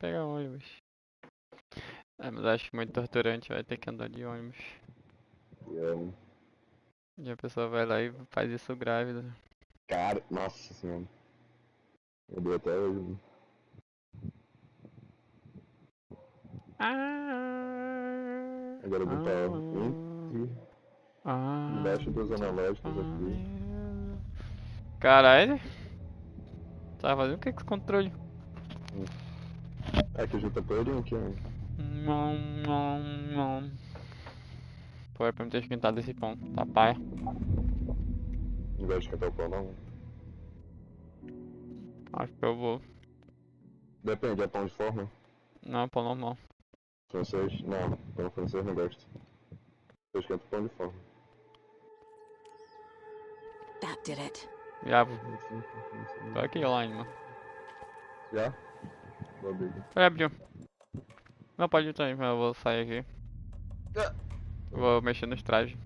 pegar ônibus. É, mas acho muito torturante, vai ter que andar de ônibus. E a pessoa vai lá e faz isso grávida. Cara, nossa senhora. Eu dei até hoje. Agora eu vou estar embaixo dos analógicos aqui. Caralho. Tá fazendo o que com esse controle? Aqui já tá perdido aqui, ó. Pô, é pra me ter esquentado esse pão, tá paia. Não vai esquentar o pão não? Acho que eu vou. Depende, é pão de forma? Não, pão normal. Francês? Não, pão francês não gosto. Eu esquento pão de forma. That did it. Já, tô aqui online, mano. Já? Vou abrir. Pode abrir. Não, pode ir também, mas eu vou sair aqui. Vou mexer nos trajes.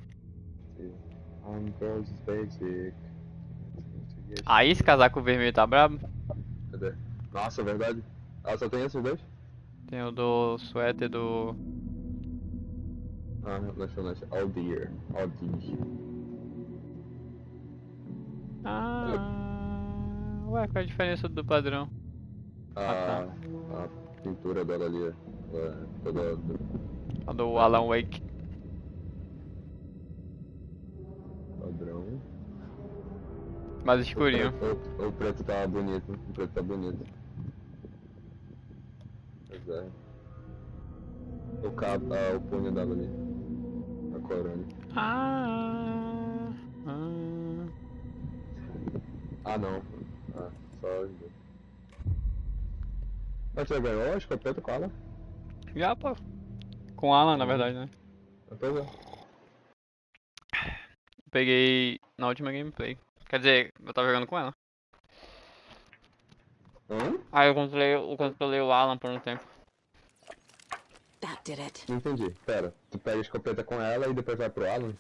Aí esse casaco vermelho tá brabo? Cadê? Nossa, é verdade? Ah, só tem esses dois? Tem o do suéter do... Ah, lanchonete. Aldir. Ué, qual é a diferença do padrão? A pintura dela ali é toda... A do Alan Wake. Padrão. Mais escurinho. O preto tá bonito. O preto tá bonito. Pois é. O punho dela ali. A corona. Ah, não. Ah, só os dois. Mas você ganhou a escopeta com ela? Já, pô. Com Alan, na verdade, né? Pois é. Peguei na última gameplay. Quer dizer, eu tava jogando com ela. Aí eu controlei o Alan por um tempo. That did it. Não entendi. Pera, tu pega a escopeta com ela e depois vai pro Alan?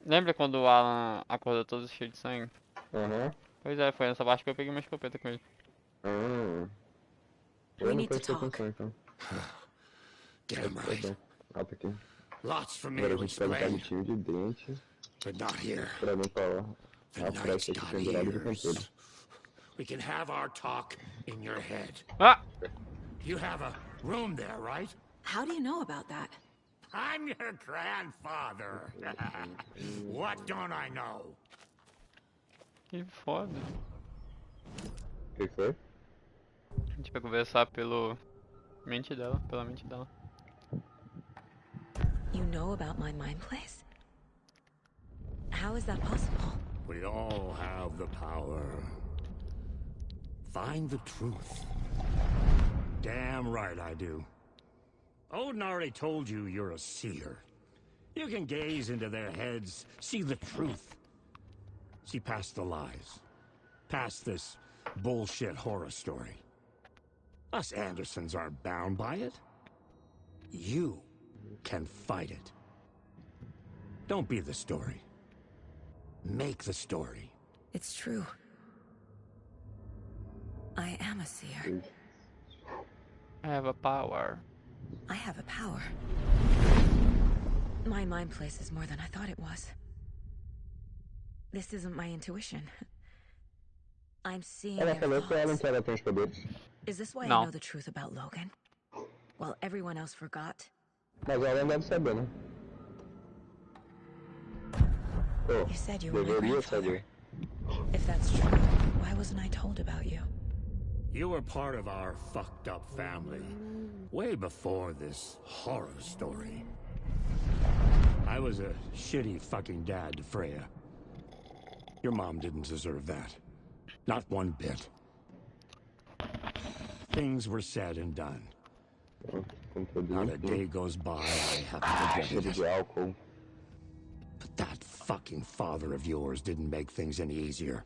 Lembra quando o Alan acordou todo cheio de sangue? Pois é, foi nessa parte que eu peguei uma escopeta com ele. We need to talk. Get him right. Alto aqui. Lots for me Agora a to gente pega um explain, palitinho de dente but not here. pra vir pra lá. The A night's flecha aqui got pendurada de ears. controle. We can have our talk in your head. Ah! You have a room there, right? How do you know about that? I'm your grandfather. What don't I know? Que foda. O que foi? A gente vai conversar pela mente dela. You know about my mind place? How is that possible? We all have the power. Find the truth. Damn right I do. Odin already told you you're a seer. You can gaze into their heads, see the truth. See past the lies. Past this bullshit horror story. Us Andersons aren't bound by it. You can fight it. Don't be the story. Make the story. It's true. I am a seer. I have a power. I have a power. My mind place is more than I thought it was. This isn't my intuition. I'm seeing Ela their falou que ela não thoughts. quer ter os poderes. Is this why I No. know the truth about Logan? While everyone else forgot? Mas ela não deve saber, né? Pô, You said you were my deveria grandfather. saber. If that's true, why wasn't I told about you? You were part of our fucked up family. Way before this horror story. I was a shitty fucking dad to Freya. Your mom didn't deserve that. Not one bit. Things were said and done. Not a day goes by I haven't Cheiro forget de it. álcool. But that fucking father of yours didn't make things any easier.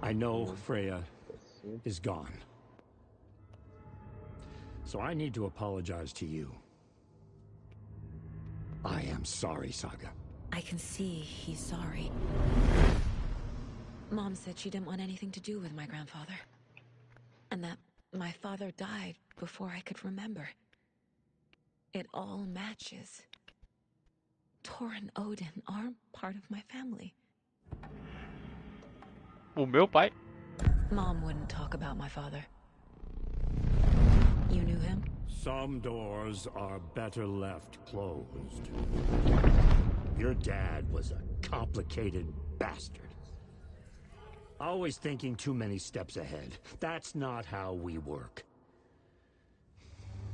I know Freya is gone. So I need to apologize to you. I am sorry, Saga. I can see he's sorry. Mom said she didn't want anything to do with my grandfather. And that My father died before I could remember. It all matches. Tor and Odin aren't part of my family. O meu pai? Mom wouldn't talk about my father. You knew him? Some doors are better left closed. Your dad was a complicated bastard. Always thinking too many steps ahead. That's not how we work.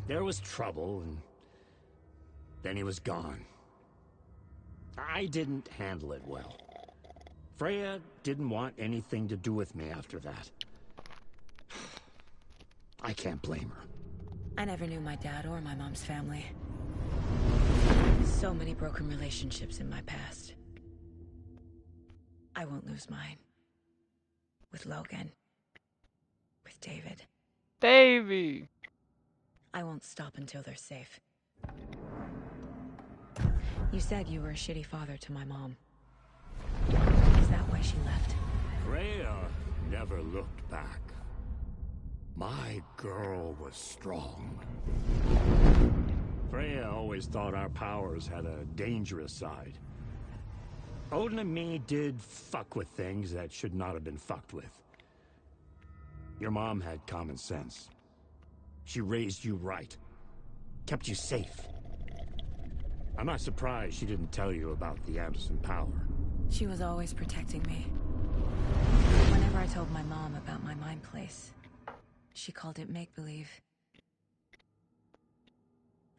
There was trouble, and then he was gone. I didn't handle it well. Freya didn't want anything to do with me after that. I can't blame her. I never knew my dad or my mom's family. So many broken relationships in my past. I won't lose mine. With Logan. With David. Davey! I won't stop until they're safe. You said you were a shitty father to my mom. Is that why she left? Freya never looked back. My girl was strong. Freya always thought our powers had a dangerous side. Odin and me did fuck with things that should not have been fucked with. Your mom had common sense. She raised you right. Kept you safe. I'm not surprised she didn't tell you about the Anderson power. She was always protecting me. Whenever I told my mom about my mind place, she called it make-believe.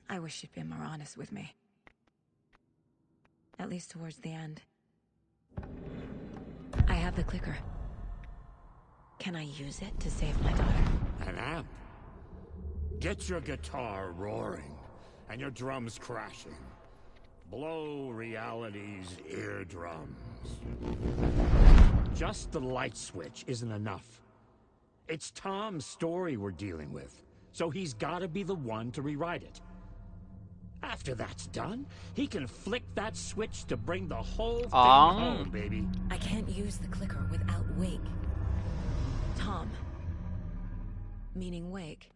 I wish she'd been more honest with me. At least towards the end. I have the clicker. Can I use it to save my daughter? An amp? Get your guitar roaring, and your drums crashing. Blow reality's eardrums. Just the light switch isn't enough. It's Tom's story we're dealing with, so he's gotta be the one to rewrite it. After that's done, he can flick that switch to bring the whole thing home, baby. I can't use the clicker without Wake. Tom. Meaning Wake.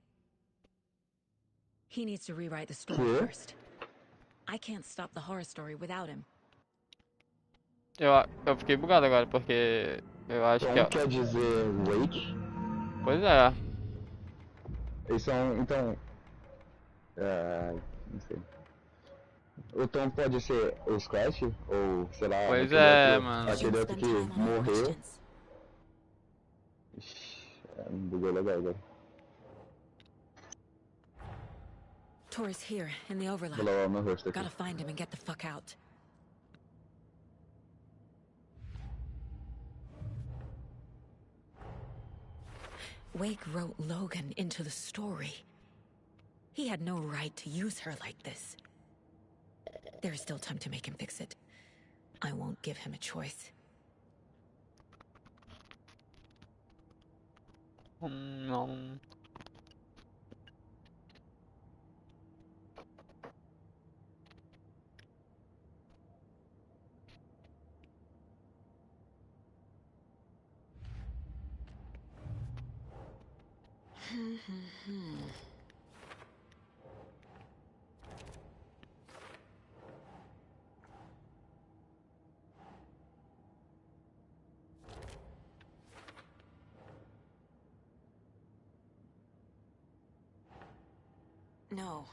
He needs to rewrite the story first. I can't stop the horror story without him. Eu fiquei bugado agora, porque eu acho que... Tom quer dizer Wake? Pois é. Eles são, então... não sei. O Tom pode ser o Scratch? Ou, sei lá... Pois é, outro, mano. aquele outro que morreu. Ixi, bugou legal agora. Tor is here, in the overlap. Vou lavar meu rosto aqui. Gotta find him and get the fuck out. Wake wrote Logan into the story. He had no right to use her like this. There is still time to make him fix it. I won't give him a choice. No. No.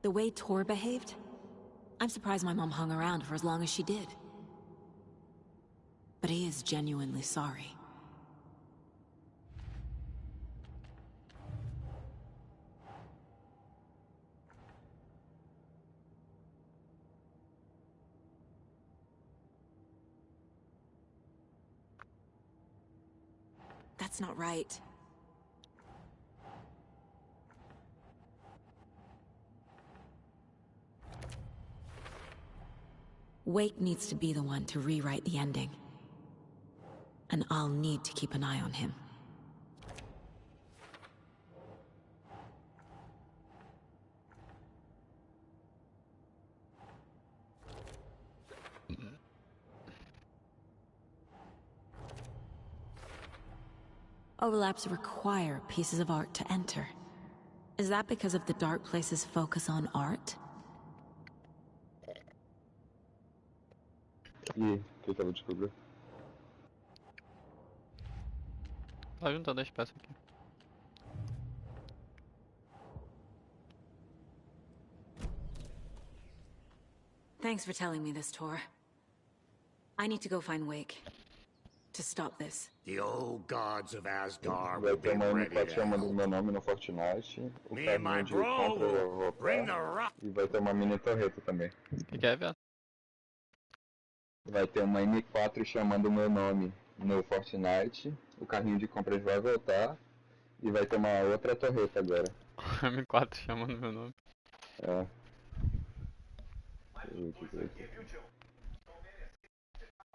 The way Tor behaved? I'm surprised my mom hung around for as long as she did. But he is genuinely sorry. That's not right. Wake needs to be the one to rewrite the ending. And I'll need to keep an eye on him. Overlaps require pieces of art to enter. Is that because of the Dark Place's focus on art? Ih, o que eu vou descobrir? Tá juntando as peças aqui. Thanks for telling me this, Tor. I need to go find Wake. To stop this. The old gods of Asgard Vai will be ter uma ready M4 to chamando help. meu nome no Fortnite. O Me and my carrinho de compra eu vou bro, bring the voltar. rock. E vai ter uma mini torreta também. O que é, viado? Vai ter uma M4 chamando meu nome no Fortnite. O carrinho de compras vai voltar. E vai ter uma outra torreta agora. M4 chamando meu nome. É.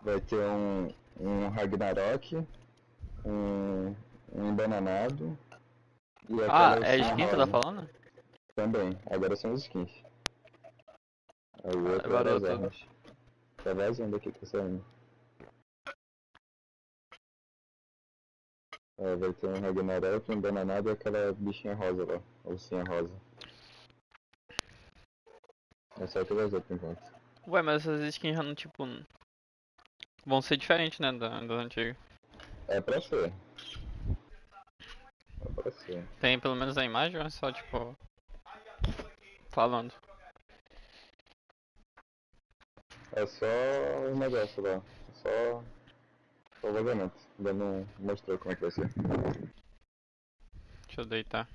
Vai ter um Ragnarok, um embananado e Ah, aquela é ursinha skin que tu tá rosa. falando? Também, agora são os skins. Aí o outro Agora era as eu tô. armas. Tá vazando aqui, tá saindo. É, vai ter um Ragnarok, um embananado e aquela bichinha rosa lá, a ursinha rosa. É só o que vazou por enquanto. Ué, mas essas skins já não, tipo, vão ser diferentes, né, das antigas. É pra ser. É pra ser. Tem pelo menos a imagem ou é só, tipo, falando? É só o negócio lá. É só o vazamento. Ainda não mostrou como é que vai ser. Deixa eu deitar.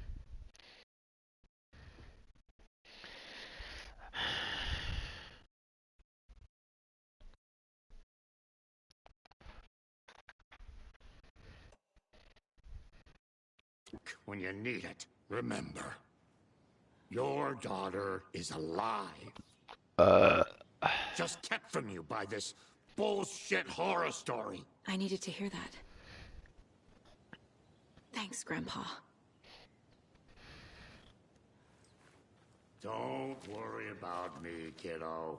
When you need it, remember. Your daughter is alive. Just kept from you by this bullshit horror story. I needed to hear that. Thanks, Grandpa. Don't worry about me, kiddo.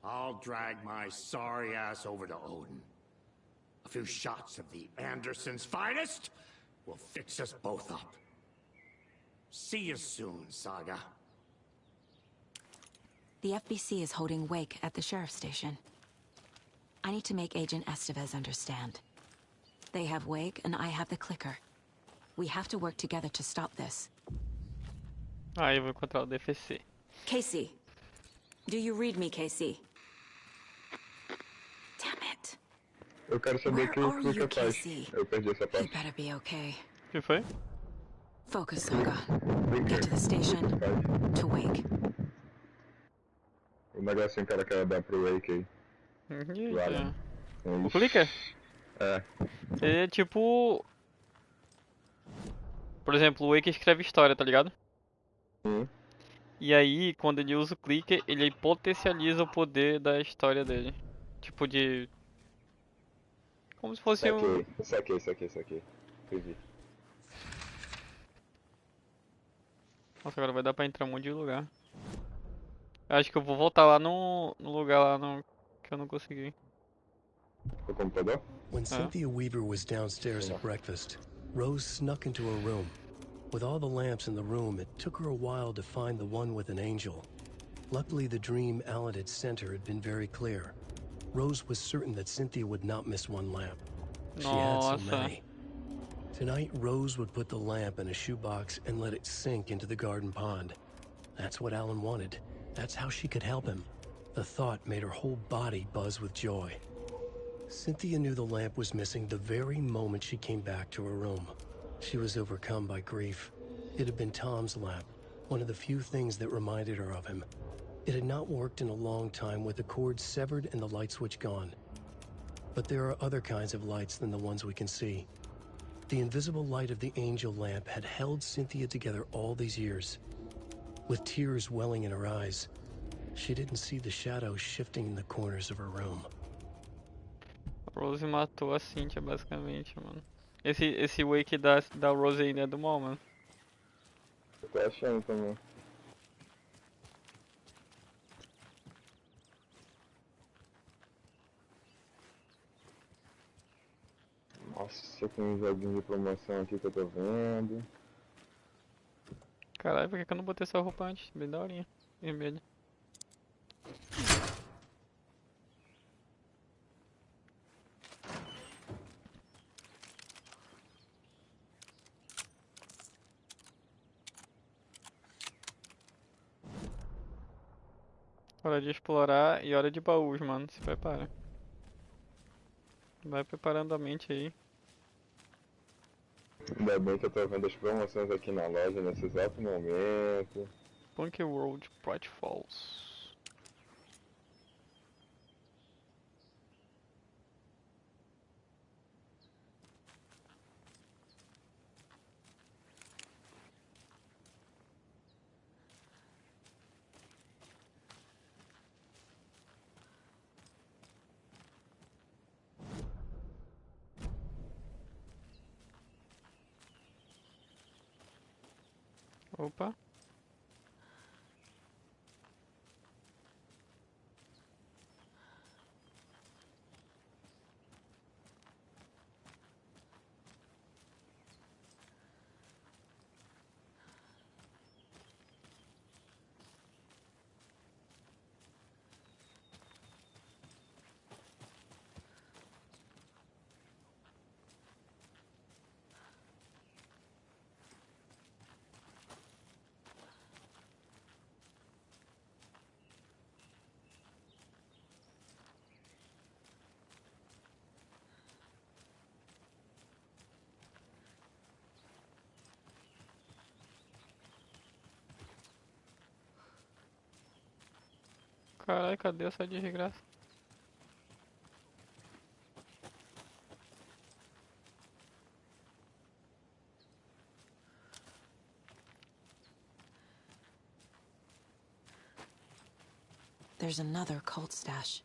I'll drag my sorry ass over to Odin. A few shots of the Andersons' finest will fix us both up. See you soon, Saga. The FBC is holding Wake at the sheriff's station. I need to make Agent Estevez understand. They have Wake and I have the clicker. We have to work together to stop this. Aí eu vou encontrar o DFC. Casey. Do you read me, Casey? Damn it. Eu quero saber o que Where o are Clicker you, faz. Casey? Eu perdi essa You parte. better be okay. O que foi? Focus, Saga. Clicker. Get to the station. Faz. To Wake. O negocinho que ela quer dar pro Wake aí. O Alan. O Ixi. clicker? É. Ele é tipo... Por exemplo, o Wake escreve história, tá ligado? Sim. E aí, quando ele usa o clicker, ele potencializa o poder da história dele. Tipo de... Como se fosse um... Saquei. Entendi. Nossa, agora vai dar pra entrar um monte de lugar. Eu acho que eu vou voltar lá no lugar lá no... que eu não consegui. O computador? When Cynthia Weaver was downstairs at breakfast, Rose snuck into her room. With all the lamps in the room, it took her a while to find the one with an angel. Luckily, the dream Alan had sent her had been very clear. Rose was certain that Cynthia would not miss one lamp. She had so Nossa. many. Tonight, Rose would put the lamp in a shoebox and let it sink into the garden pond. That's what Alan wanted. That's how she could help him. The thought made her whole body buzz with joy. Cynthia knew the lamp was missing the very moment she came back to her room. She was overcome by grief. It had been Tom's lamp, one of the few things that reminded her of him. It had not worked in a long time with the cord severed and the light switch gone. But there are other kinds of lights than the ones we can see. The invisible light of the angel lamp had held Cynthia together all these years. With tears welling in her eyes, she didn't see the shadows shifting in the corners of her room. Rose matou a Cynthia, basicamente, mano. Esse Wake da Rose ainda é do mal, mano. Eu tô achando também. Nossa, tem um joguinho de promoção aqui que eu tô vendo. Caralho, por que eu não botei essa roupa antes? Bem daorinha. Vermelha. Hora de explorar e hora de baús, mano. Se prepara. Vai preparando a mente aí. Ainda bem que eu tô vendo as promoções aqui na loja nesse exato momento. Punk World Bright Falls. Opa. Caralho, cadê essa desgraça? There's another cult stash.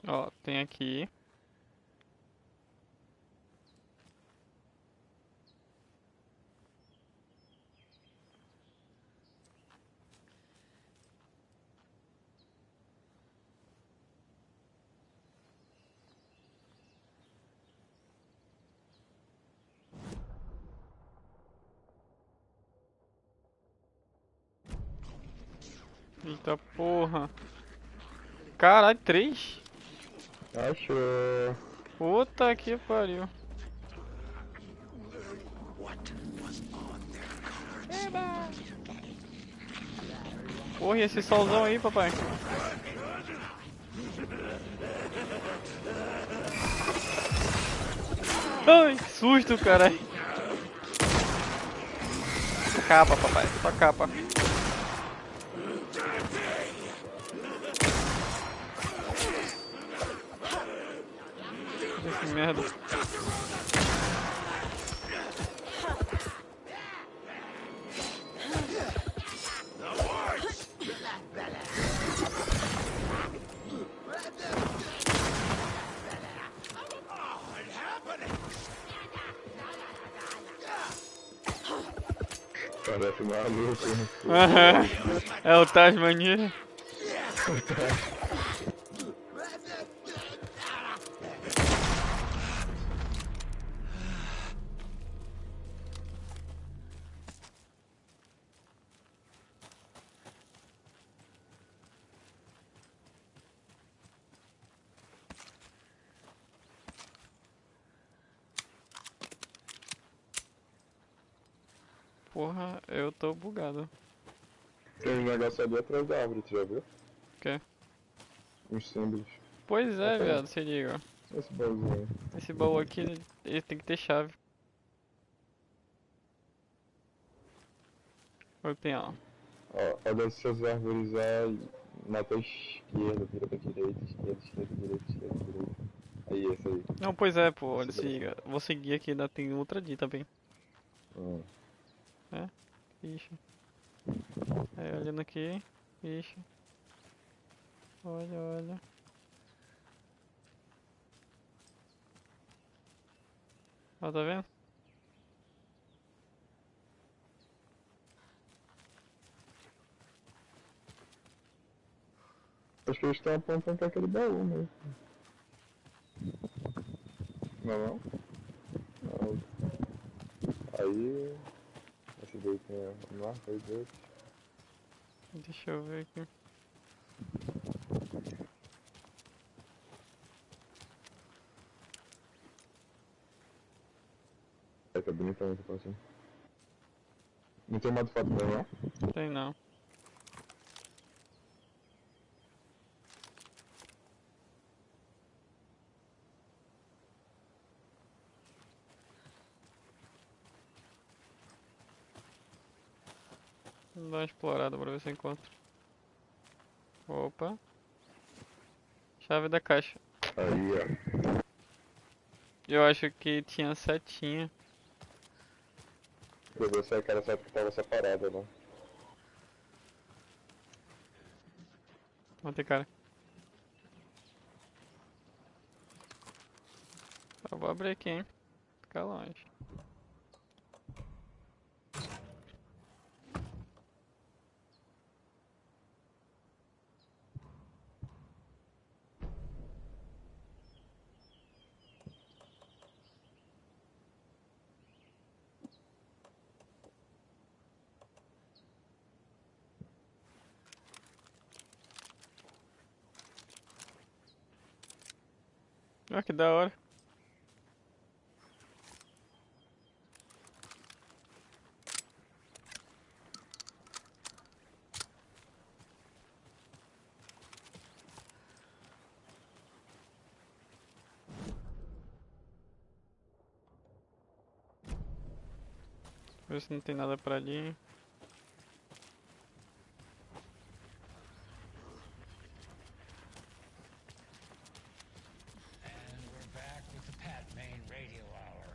Ó, tem aqui. Eita porra. Caralho, 3? Achou. Puta que pariu. Porra, e esse solzão aí, papai? Ai, que susto, caralho. Capa, papai, só capa. Que merda. Parece maluco. Aham. É o Tasmania. Porra, eu tô bugado. Tem um negócio ali atrás da árvore, tu já viu? O quê? Uns símbolos. Pois é, Opa. viado, se liga. Esse baúzinho aí. Esse baú aqui, ele tem que ter chave. Vou empenhar. Ó, olha essas árvores aí na tua esquerda, vira pra direita, esquerda, esquerda, direita, esquerda, direita. Aí, esse aí. Não, pois é, pô, olha, Esse se daí. liga. Vou seguir aqui, ainda tem outra D também. Hum. É? Ixi. Aí, olhando aqui. Ixi. Olha, olha. Ó, tá vendo? Acho que eles estão apontando pra aquele baú mesmo. Não, não? Não. Aí... Esse daí tem um lá, foi dois. Deixa eu ver aqui. Aí tá bonitão esse próximo. Não tem modo foto não, não? Tem não. Vamos dar uma explorada pra ver se eu encontro. Opa. Chave da caixa. Aí, ó. Eu acho que tinha setinha. Deve ser aquela seta que tava separada, né? Ontem, cara. Eu vou abrir aqui, hein. Fica longe. Olha que da hora. Ver se não tem nada pra ali. And we're back with the Pat Main Radio Hour.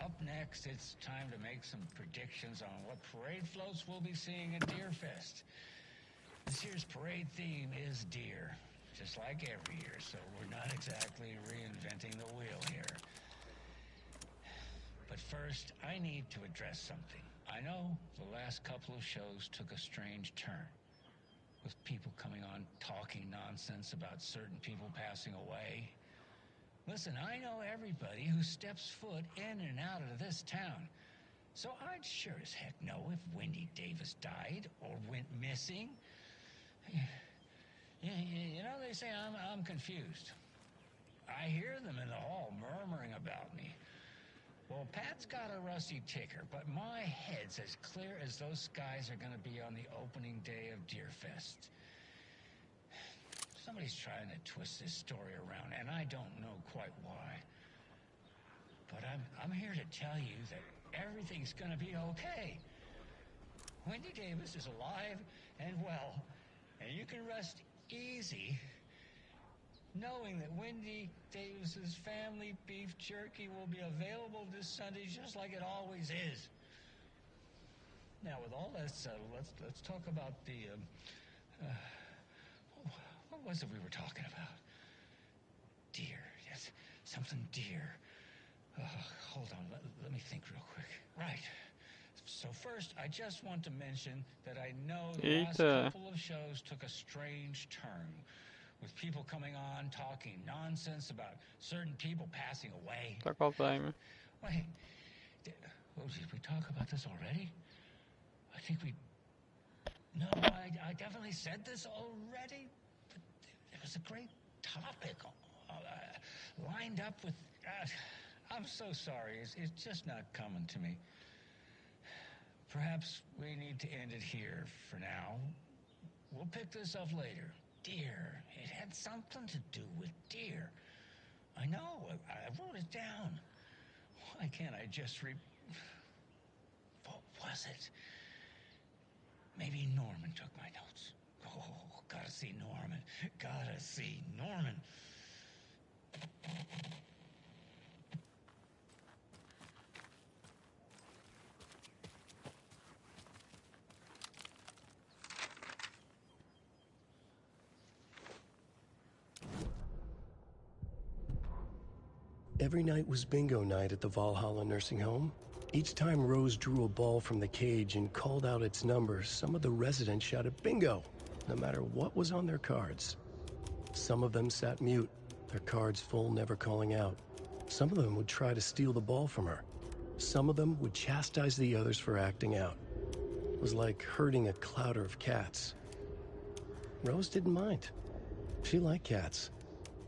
Up next, it's time to make some predictions on what parade floats we'll be seeing at Deerfest. This year's parade theme is deer, just like every year, so we're not exactly reinventing the wheel here. But first, I need to address something. I know the last couple of shows took a strange turn, with people coming on talking nonsense about certain people passing away. Listen, I know everybody who steps foot in and out of this town. So I'd sure as heck know if Wendy Davis died or went missing. You know, they say I'm confused. I hear them in the hall murmuring about me. Well, Pat's got a rusty ticker, but my head's as clear as those skies are going to be on the opening day of Deerfest. Somebody's trying to twist this story around, and I don't know quite why. But I'm here to tell you that everything's gonna be okay. Wendy Davis is alive and well, and you can rest easy knowing that Wendy Davis's family beef jerky will be available this Sunday just like it always is. Now, with all that settled, let's talk about the what was it we were talking about? Deer. Yes, something deer. Hold on, let me think real quick. Right. So first, I just want to mention that I know the last couple of shows took a strange turn, with people coming on talking nonsense about certain people passing away. Tá qual time? Wait, did we talk about this already? I think we... No, I definitely said this already, but it was a great topic lined up with... I'm so sorry, it's just not coming to me. Perhaps we need to end it here for now. We'll pick this up later. Deer. It had something to do with deer. I know. I wrote it down. Why can't I just What was it? Maybe Norman took my notes. Oh, gotta see Norman. Gotta see Norman. Every night was bingo night at the Valhalla nursing home. Each time Rose drew a ball from the cage and called out its number, some of the residents shouted bingo, no matter what was on their cards. Some of them sat mute, their cards full, never calling out. Some of them would try to steal the ball from her. Some of them would chastise the others for acting out. It was like herding a clouder of cats. Rose didn't mind. She liked cats.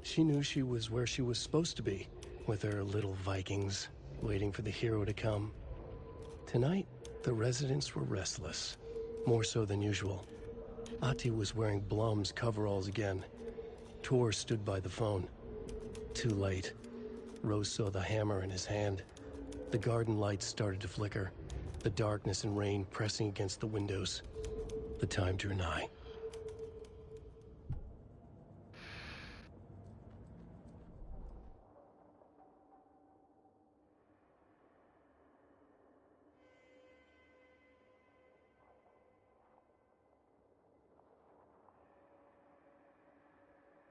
She knew she was where she was supposed to be, with her little Vikings, waiting for the hero to come. Tonight, the residents were restless, more so than usual. Ahti was wearing Blum's coveralls again. Tor stood by the phone. Too late. Rose saw the hammer in his hand. The garden lights started to flicker, the darkness and rain pressing against the windows. The time drew nigh.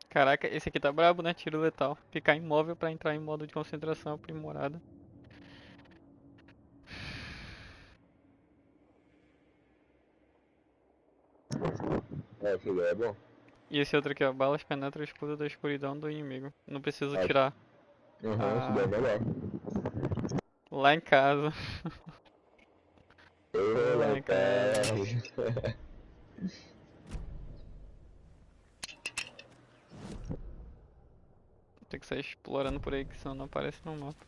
Caraca, esse aqui tá brabo, né? Tiro letal. Ficar imóvel pra entrar em modo de concentração aprimorada. Essa ideia é bom. E esse outro aqui, ó. Balas penetram o escudo da escuridão do inimigo. Não preciso Acho- tirar. Essa ideia é melhor. Lá em casa. Olá, Ai, cara. cara. Tem que sair explorando por aí, que senão não aparece no mapa.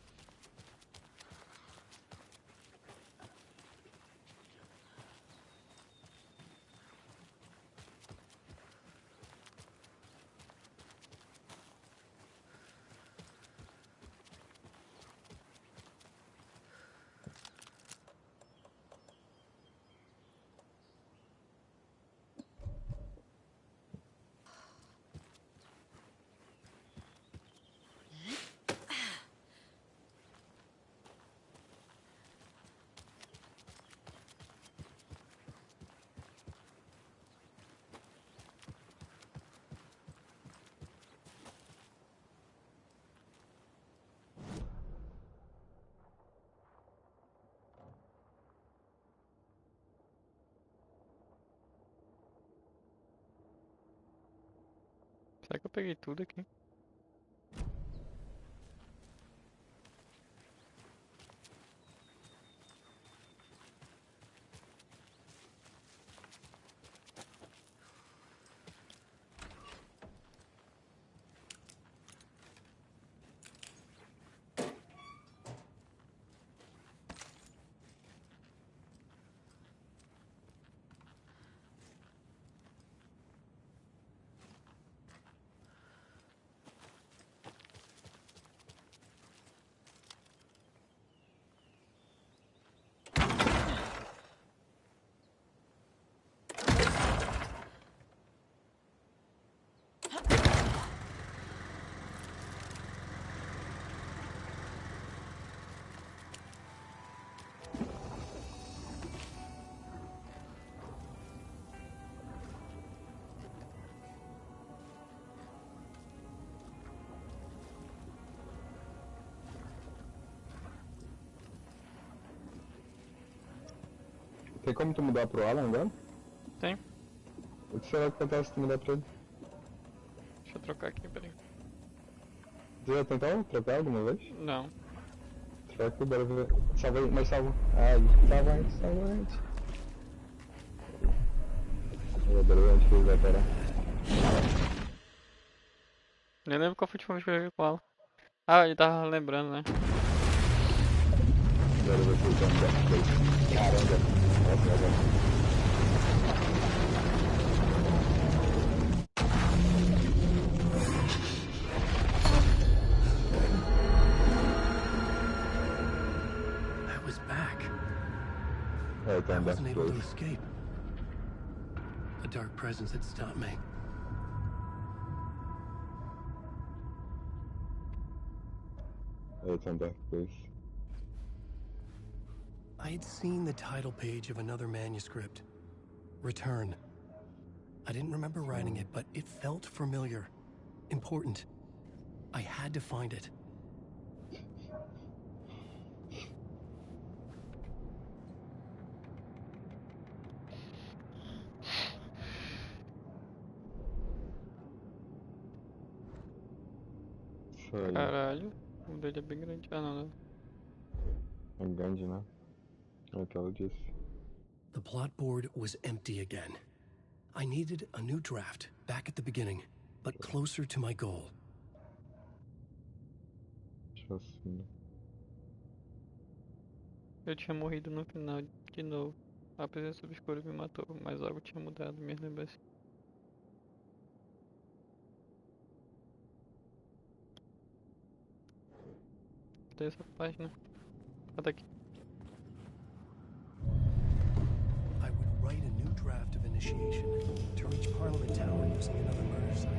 Será que eu peguei tudo aqui? Tem como tu mudar pro Alan agora? Tem. O que será que acontece se tu mudar pra ele? Deixa eu trocar aqui, peraí. Tu já tentou trocar alguma vez? Não. Troca, bora ver. Salva aí, mas salva. Salva antes, salva antes. Eu bora ver onde que ele vai parar. Nem lembro qual foi a última vez que eu joguei com ela. Ah, ele tava lembrando, né? Agora vocês vão dar play. Caramba. Nossa, agora. I was back. É, I então dá wasn't able to play. escape. A dark presence had stopped me. É, então dá play. I had seen the title page of another manuscript. Return. I didn't remember writing it, but it felt familiar. Important. I had to find it. Isso aí. Caralho, o dele é bem grande. Ah, não, não. É grande, né? É o que ela disse. The plot board was empty again. I needed a new draft, back at the beginning, but closer to my goal. Deixa eu assim. Eu tinha morrido no final de novo. A presença obscura me matou, mas algo tinha mudado minhas lembranças. Cadê essa página? Ah, tá aqui. I would write a new draft of initiation to reach Parliament Tower using another murder site.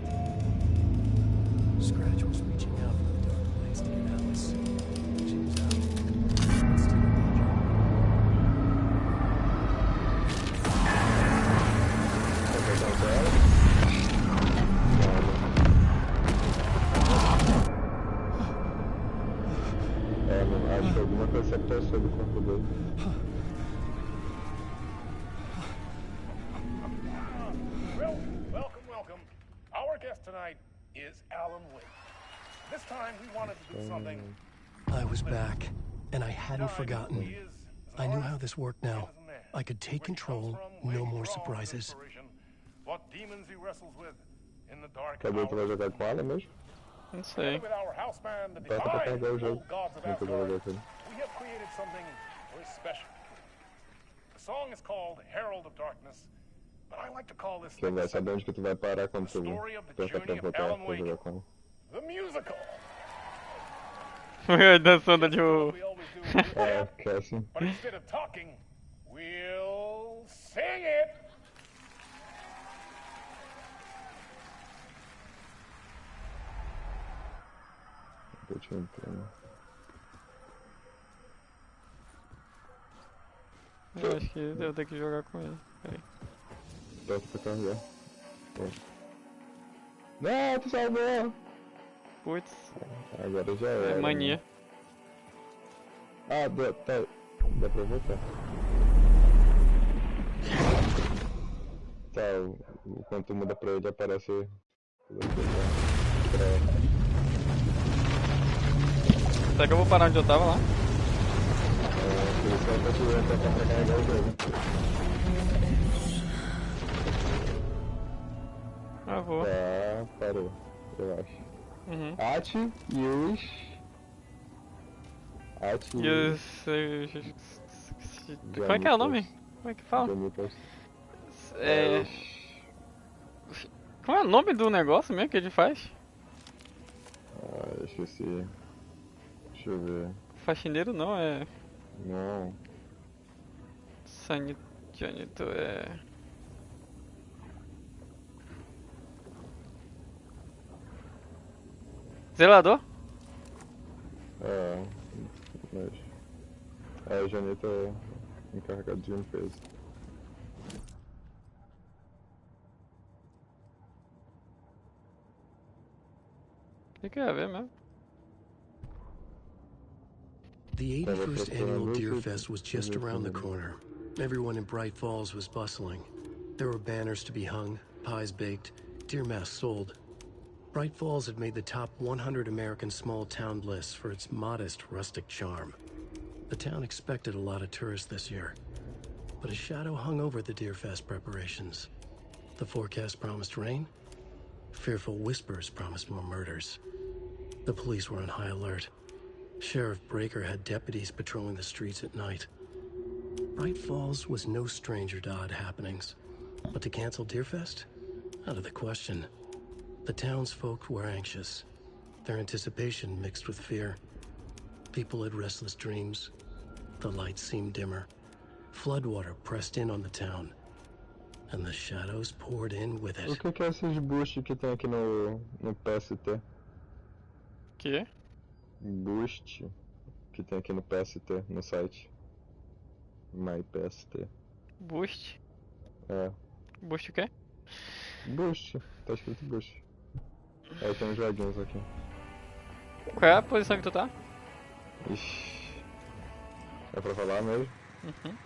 Scratch was reaching out from the dark place to get Alice. She was out. But still in danger. Vai pegar o dela? Não. Acho que alguma coisa se aproximou do corpo dele. Well, welcome. Our guest tonight is Alan Wake. This time we wanted to do something. I was back, and I hadn't forgotten. He is I knew how this worked now. I could take control, no more surprises. What demons he wrestles with in the dark Cadê que vai hours. jogar com ela mesmo? Não sei. With our house band, the Bota pra Divine perder o jogo. Old Gods of Nunca vou jogar Asgard, com ele. we have created something very special. The song is called Herald of Darkness, but I like to call this Você vai next saber onde que tu vai parar quando tu Story of the pensar pra journey of voltar Alan pra jogar Wake. com ela. the musical. Dançando ali o. We always do with É, that, que é assim. but instead of talking, we'll sing it. Eu te entendo. Eu acho que eu tenho que jogar com ele. Peraí. Bota pra carregar. Não, tu salvou! Putz, Agora já era. é mania. Né? Ah, dá pra voltar. Tá, quando tu muda pra ele aparece. Será que eu vou parar onde eu tava lá? Por isso ela tá tirando pra carregar o jogo. Ah, vou. Tá, parou, eu acho. Uhum. Ati e os. E os. Como é que é o nome? Como é que fala? É. Como é o nome do negócio mesmo que ele faz? Ah, eu esqueci. Deixa eu ver. Faxineiro não, é. Não. Sanitânito, é. Zelador? É. Mas. É, o Janita é encarregado de limpeza. O que é a ver mesmo? The 81st annual Deer Fest was just around the corner. Everyone in Bright Falls was bustling. There were banners to be hung, pies baked, deer masks sold. Bright Falls had made the top 100 American small town lists for its modest rustic charm. The town expected a lot of tourists this year, but a shadow hung over the Deer Fest preparations. The forecast promised rain. Fearful whispers promised more murders. The police were on high alert. Sheriff Breaker had deputies patrolling the streets at night. Bright Falls was no stranger to odd happenings, but to cancel Deerfest? Out of the question. The townsfolk were anxious, their anticipation mixed with fear. People had restless dreams. The lights seemed dimmer. Floodwater pressed in on the town, and the shadows poured in with O it. que é esses boosts que tem aqui no PST? Que? Boost que tem aqui no PST, no site. MyPST. Boost? É, Boost o quê? Boost, tá escrito Boost. Aí tem uns joguinhos aqui. Qual é a posição que tu tá? Ixi. É pra falar mesmo? Uhum.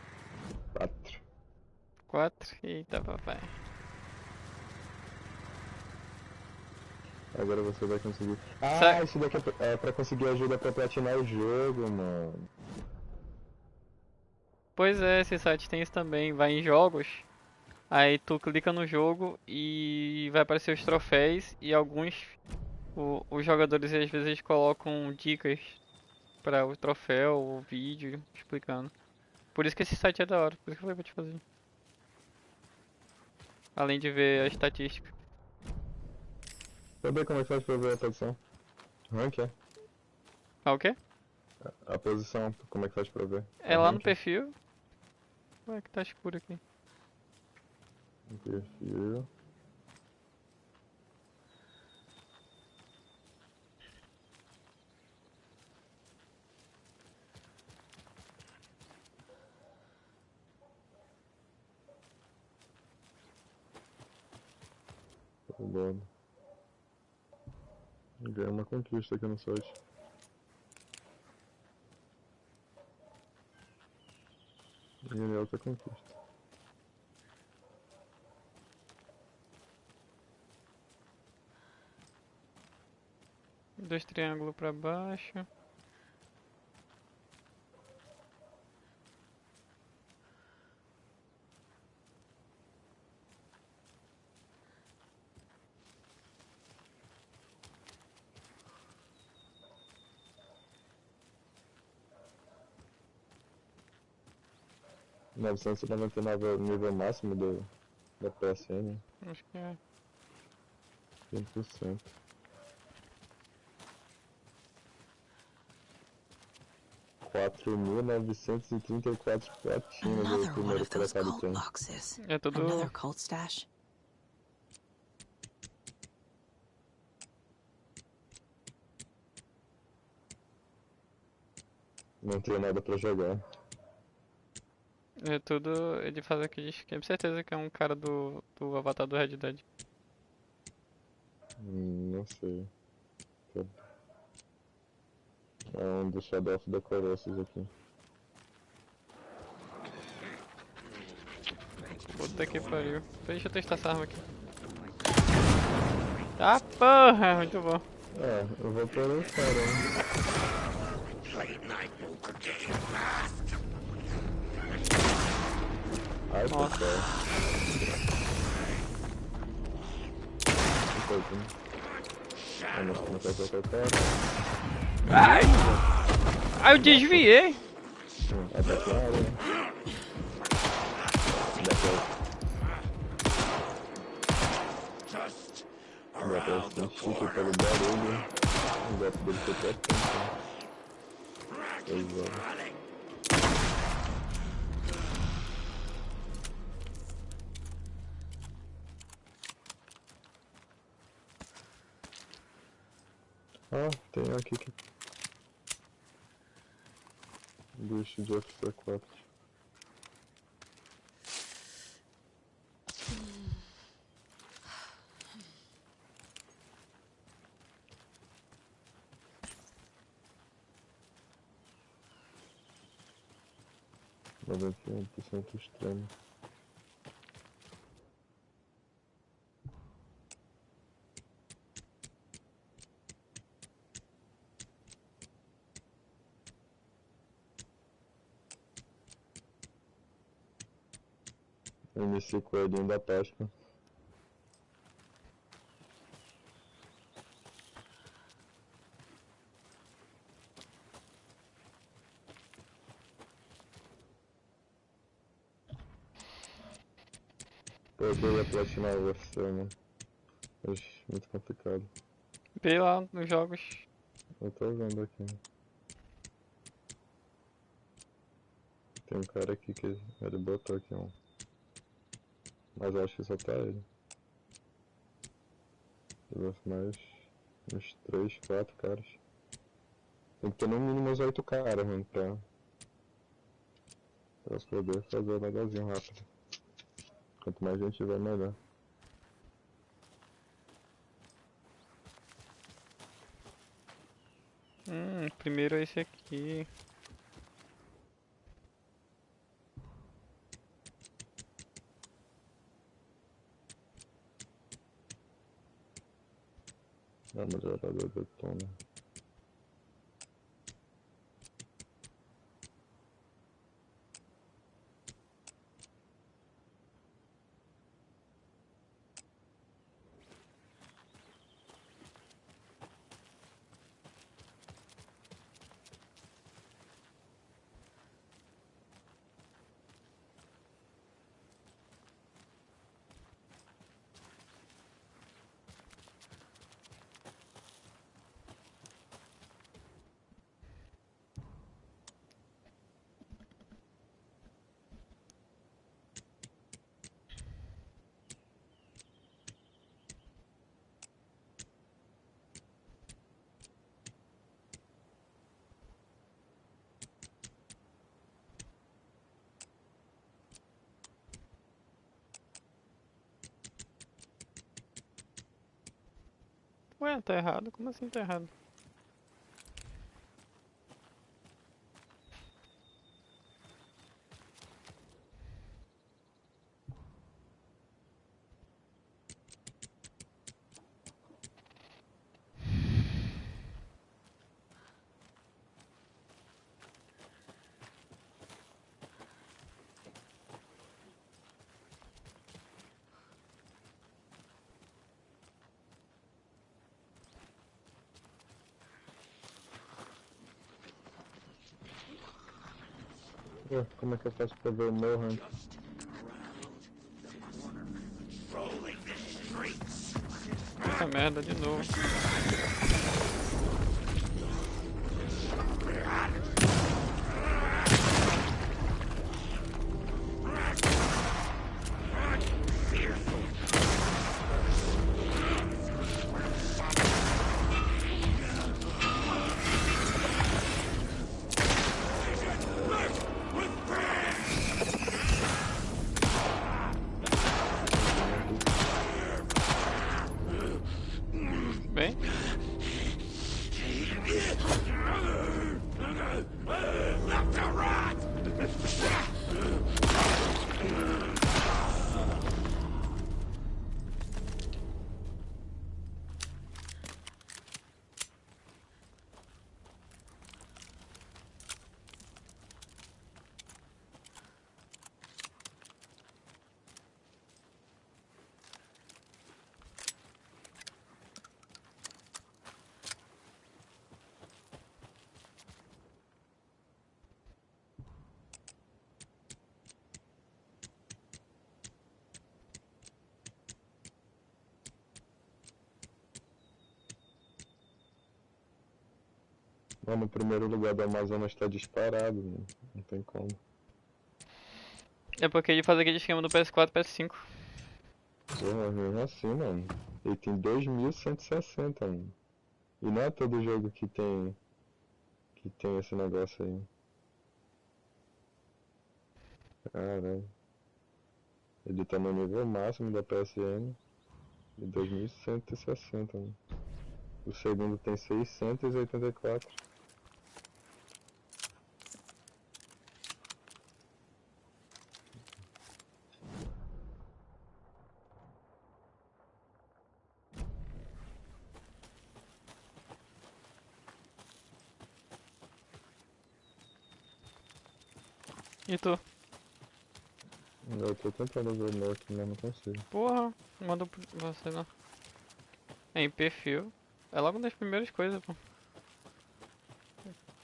4. 4. Eita, papai. Agora você vai conseguir. Sa- Isso daqui é pra conseguir ajuda pra platinar o jogo, mano. Pois é, esse site tem isso também. Vai em jogos, aí tu clica no jogo e vai aparecer os troféus e alguns os jogadores às vezes colocam dicas para o troféu, o vídeo explicando. Por isso que esse site é da hora, por isso que eu falei pra te fazer. Além de ver a estatística. Saber como é que faz pra ver a posição? Rank é? Ah, o quê? A posição, como é que faz pra ver? É lá no Rank? perfil. Ué, que tá escuro aqui. No perfil. Roubado. Ganhei uma conquista aqui no site. Ganhei outra conquista. Dois triângulos pra baixo. R$999 é o nível máximo da PSN. Acho que é. 100%. R$4.934 platinas do Another one primeiro of those colocado cult tem. boxes. É tudo. Another cult stash. Não tenho nada pra jogar. É tudo. Ele faz aquele esquema. Certeza que é um cara do Avatar do Red Dead. Não sei. É um do Shadow of the Colossus aqui. Puta que pariu. Deixa eu testar essa arma aqui. Ah, porra! Muito bom. É, eu vou por aí, cara. Ai, Nossa. pessoal. Vamos começar a soltar. Ai! Ai, eu desviei! Ataque na área. Dá pra sentir que pelo barulho. O golpe dele foi até tempo. Pois é. Ah, tem aqui que... Bicho de FC4. Noventa e 91% extremo. MC Coelhinho da Páscoa. Pô, eu ia platinar o UFC, mano. Mas muito complicado. Vê lá nos jogos. Eu tô vendo aqui. Tem um cara aqui que ele botou aqui um. Mas eu acho que só tá ele. Mais uns 3, 4 caras. Tem que ter no mínimo uns 8 caras, mano, pra poder fazer o negocinho rápido. Quanto mais gente tiver, melhor. Primeiro é esse aqui. A melhorada do tono. Ué, tá errado? Como assim tá errado? Ué, como é que eu faço pra ver o meu rank? Puta merda, de novo. Bem? Mano, o primeiro lugar do Amazonas tá disparado, mano. Não tem como. É porque ele faz aquele esquema do PS4 e PS5. Porra, mesmo assim, mano. Ele tem 2160, mano. E não é todo jogo que tem esse negócio aí. Caralho. Ele tá no nível máximo da PSN de 2160, mano. O segundo tem 684. E tu? Eu tô tentando ver o meu aqui, mas não consigo. Porra, manda pra você não. É em perfil. É logo uma das primeiras coisas, pô.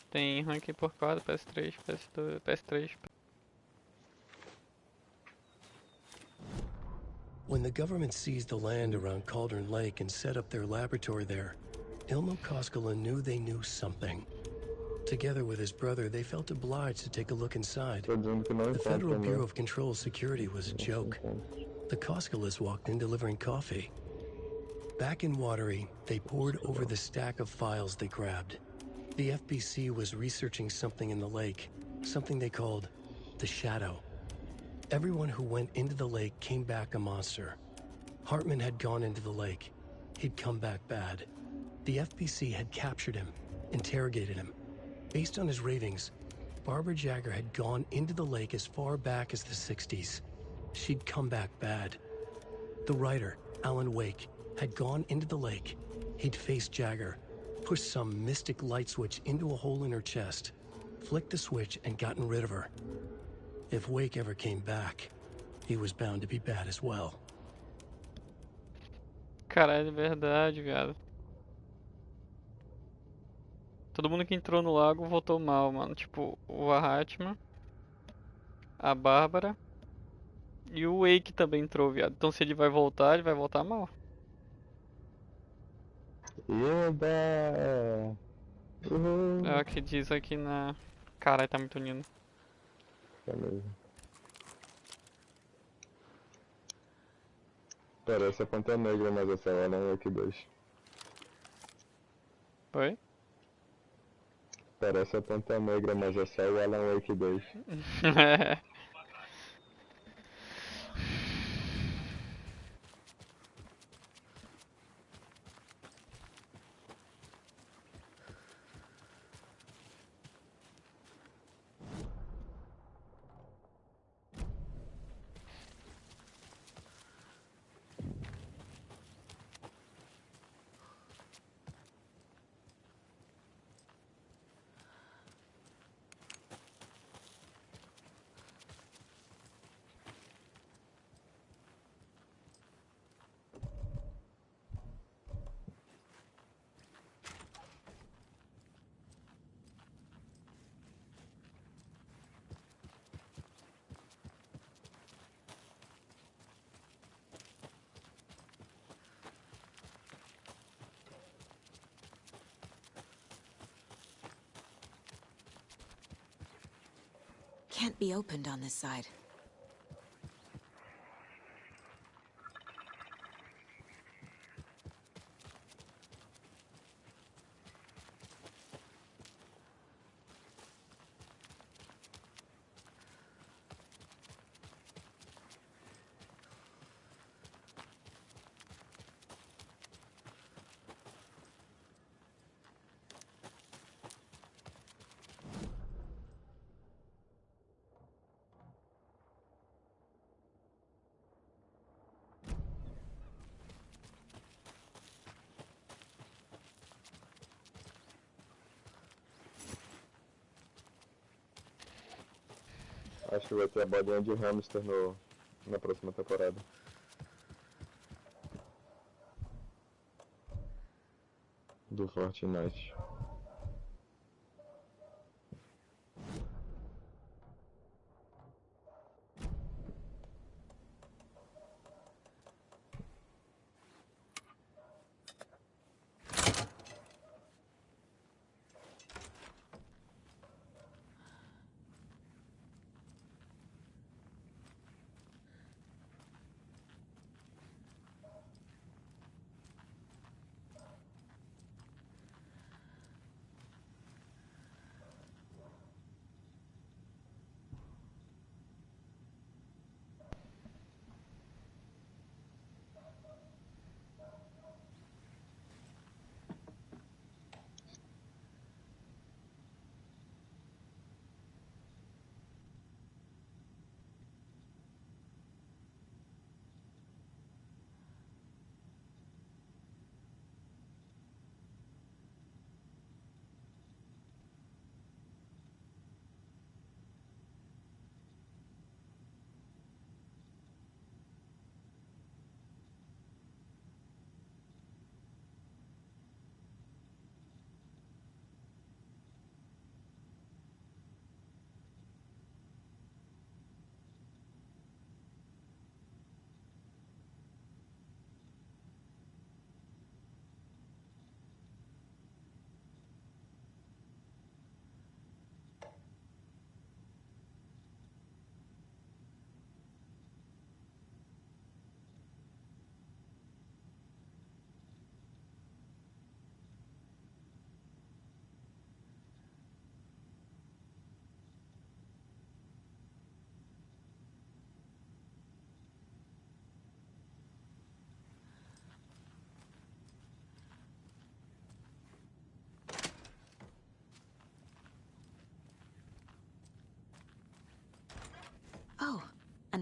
Tem ranking por quadro, PS3, PS2, PS3. When the government seized the land around Cauldron Lake and set up their laboratory there, Ilmo Koskela knew they knew something. Together with his brother, they felt obliged to take a look inside. Tô dizendo que não The Federal encontra, Bureau né? of Control's security was a joke. The Koskelas walked in delivering coffee. Back in Watery, they pored over the stack of files they grabbed. The FBC was researching something in the lake, something they called the Shadow. Everyone who went into the lake came back a monster. Hartman had gone into the lake. He'd come back bad. The FBC had captured him, interrogated him. Based on his ravings, Barbara Jagger had gone into the lake as far back as the 60s. She'd come back bad. The writer, Alan Wake, had gone into the lake. He'd faced Jagger, pushed some mystic light switch into a hole in her chest, flicked the switch and gotten rid of her. If Wake ever came back, he was bound to be bad as well. Caralho, é verdade, viado. Todo mundo que entrou no lago voltou mal, mano. Tipo, o Ahatma, a Bárbara e o Wake também entrou, viado. Então se ele vai voltar mal. Eba! É o que diz aqui na... Caralho, tá muito lindo. É mesmo. Parece a Pantera Negra, mas essa é Alan Wake 2. Oi? Parece a Pantera Negra, mas essa é o Alan Wake 2. Can't be opened on this side. Acho que vai ter a bolinha de hamster na próxima temporada. Do Fortnite.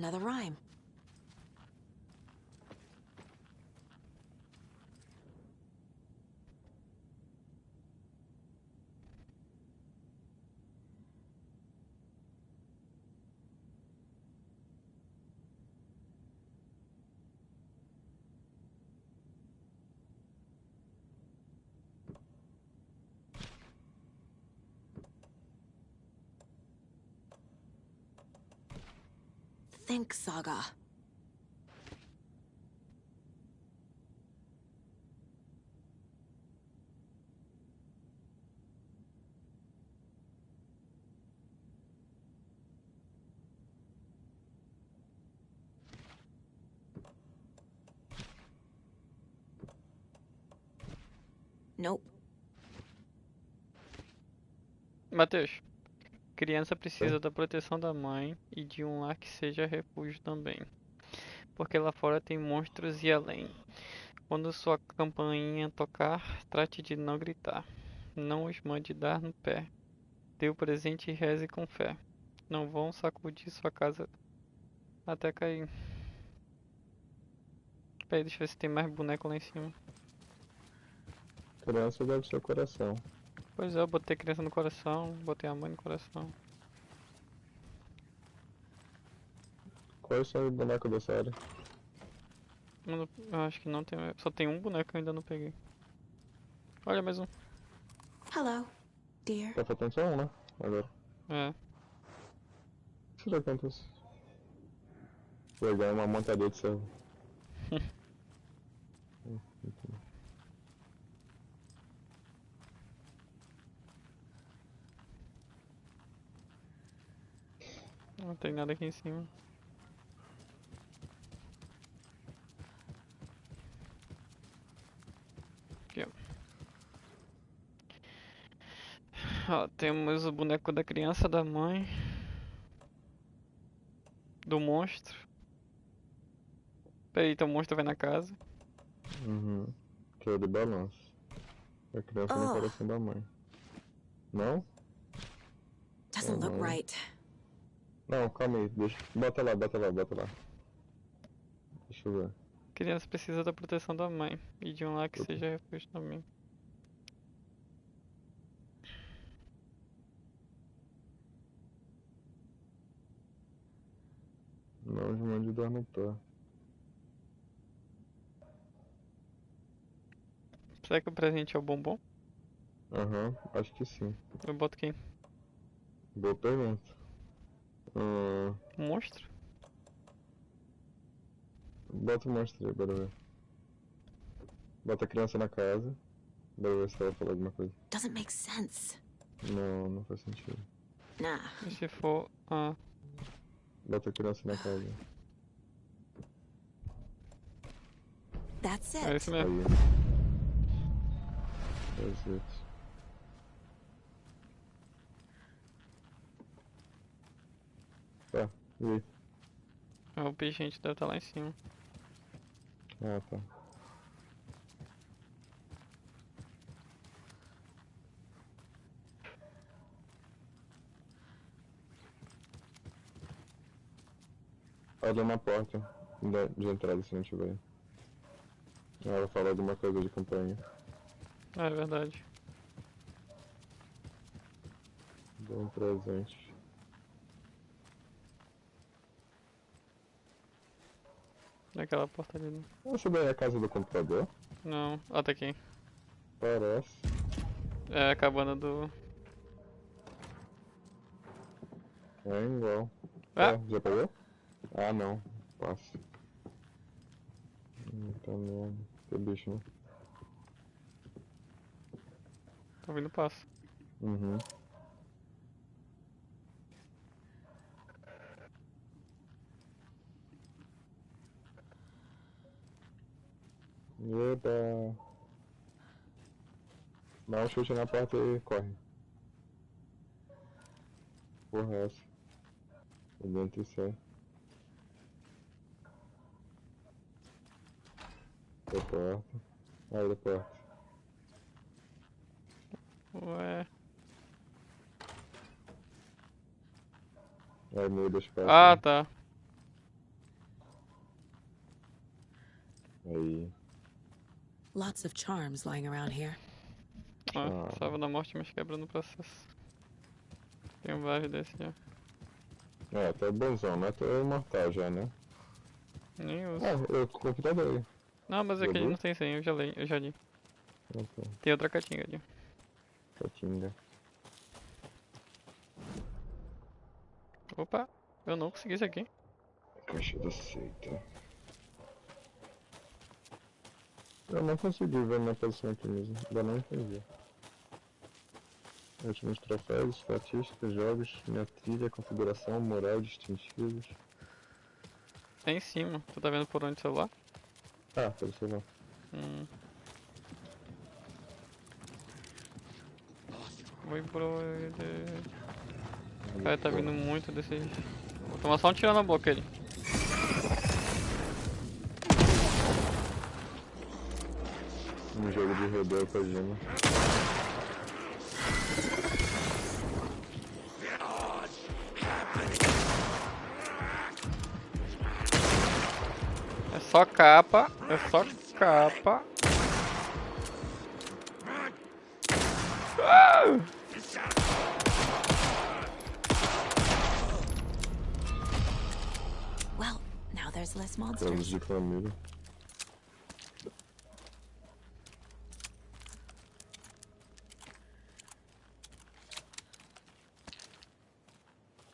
another rhyme. Think, Saga. Nope. Matheus, criança precisa da proteção da mãe e de um lar que seja refúgio também. Porque lá fora tem monstros e além. Quando sua campainha tocar, trate de não gritar. Não os mande dar no pé. Dê o presente e reze com fé. Não vão sacudir sua casa até cair. Peraí, deixa eu ver se tem mais boneco lá em cima. Criança deve ser coração. Pois é, eu botei criança no coração, botei a mãe no coração. Quais são os bonecos dessa área? Eu acho que não tem. Só tem um boneco que eu ainda não peguei. Olha, mais um. Hello, dear. Tá faltando só um, né? Agora. É. O que será que acontece? Vou ganhar uma montaria de servo. Não tem nada aqui em cima. Aqui, ó. Ó, temos o boneco da criança, da mãe, do monstro. Peraí, então o monstro vai na casa. Uhum. Que é de balanço. A criança no coração da mãe. Não? Doesn't look right. Não, calma aí. Deixa... Bota lá, bota lá, bota lá. Deixa eu ver. Criança precisa da proteção da mãe e de um lar que seja refúgio também. Não, os mãos de dor no pé. Será que o presente é o bombom? Aham, acho que sim. Eu boto quem? Boa pergunta. O monstro? Bota o monstro aí, bora ver. Bota a criança na casa. Bora ver se ela fala alguma coisa. Doesn't make sense. Não, não faz sentido. Nah. E se for. Ah. Bota a criança na casa. That's É it. isso mesmo. Aí. That's it. Tá, e aí? O peixente deve estar lá em cima. Ah, tá. Olha na porta de entrada se não tiver. Ela fala alguma coisa de campanha. Ah, é verdade. Dá um presente. Naquela porta ali. Né? Essa daí é a casa do computador? Não, ó, tá aqui. Parece. É a cabana do. É igual. Ah! Já pegou? Ah, não. Passa. Tá merda. Que bicho, né? Tá vindo passo. Uhum. Eba. Dá um chute na porta e corre. Porra, essa. Por dentro e sai. Da porta. Aí da porta. Ué. Aí muda as portas. Ah, tá. Lots of charms lying around here. Salva da morte, mas quebra no processo. Tem vários desses já. Tá bonzão, né? Tô imortal já, né? Nem uso. Eu computador. Não, mas aquele não tem senha, eu já li. Ok. Tem outra catinga ali. Catinga. Opa, eu não consegui isso aqui. Caixa da seita. Eu não consegui ver minha posição aqui mesmo. Ainda não entendi. Últimos troféus, estatísticas, jogos, minha trilha, configuração, moral, distintivos. É em cima. Tu tá vendo por onde o celular? Pelo celular. Oi, brother. O cara tá vindo muito desses. Vou tomar só um tiro na boca ele. Um jogo de Hideo Kojima. É só capa, é só capa. Well, now there's less Jogos monsters. de família.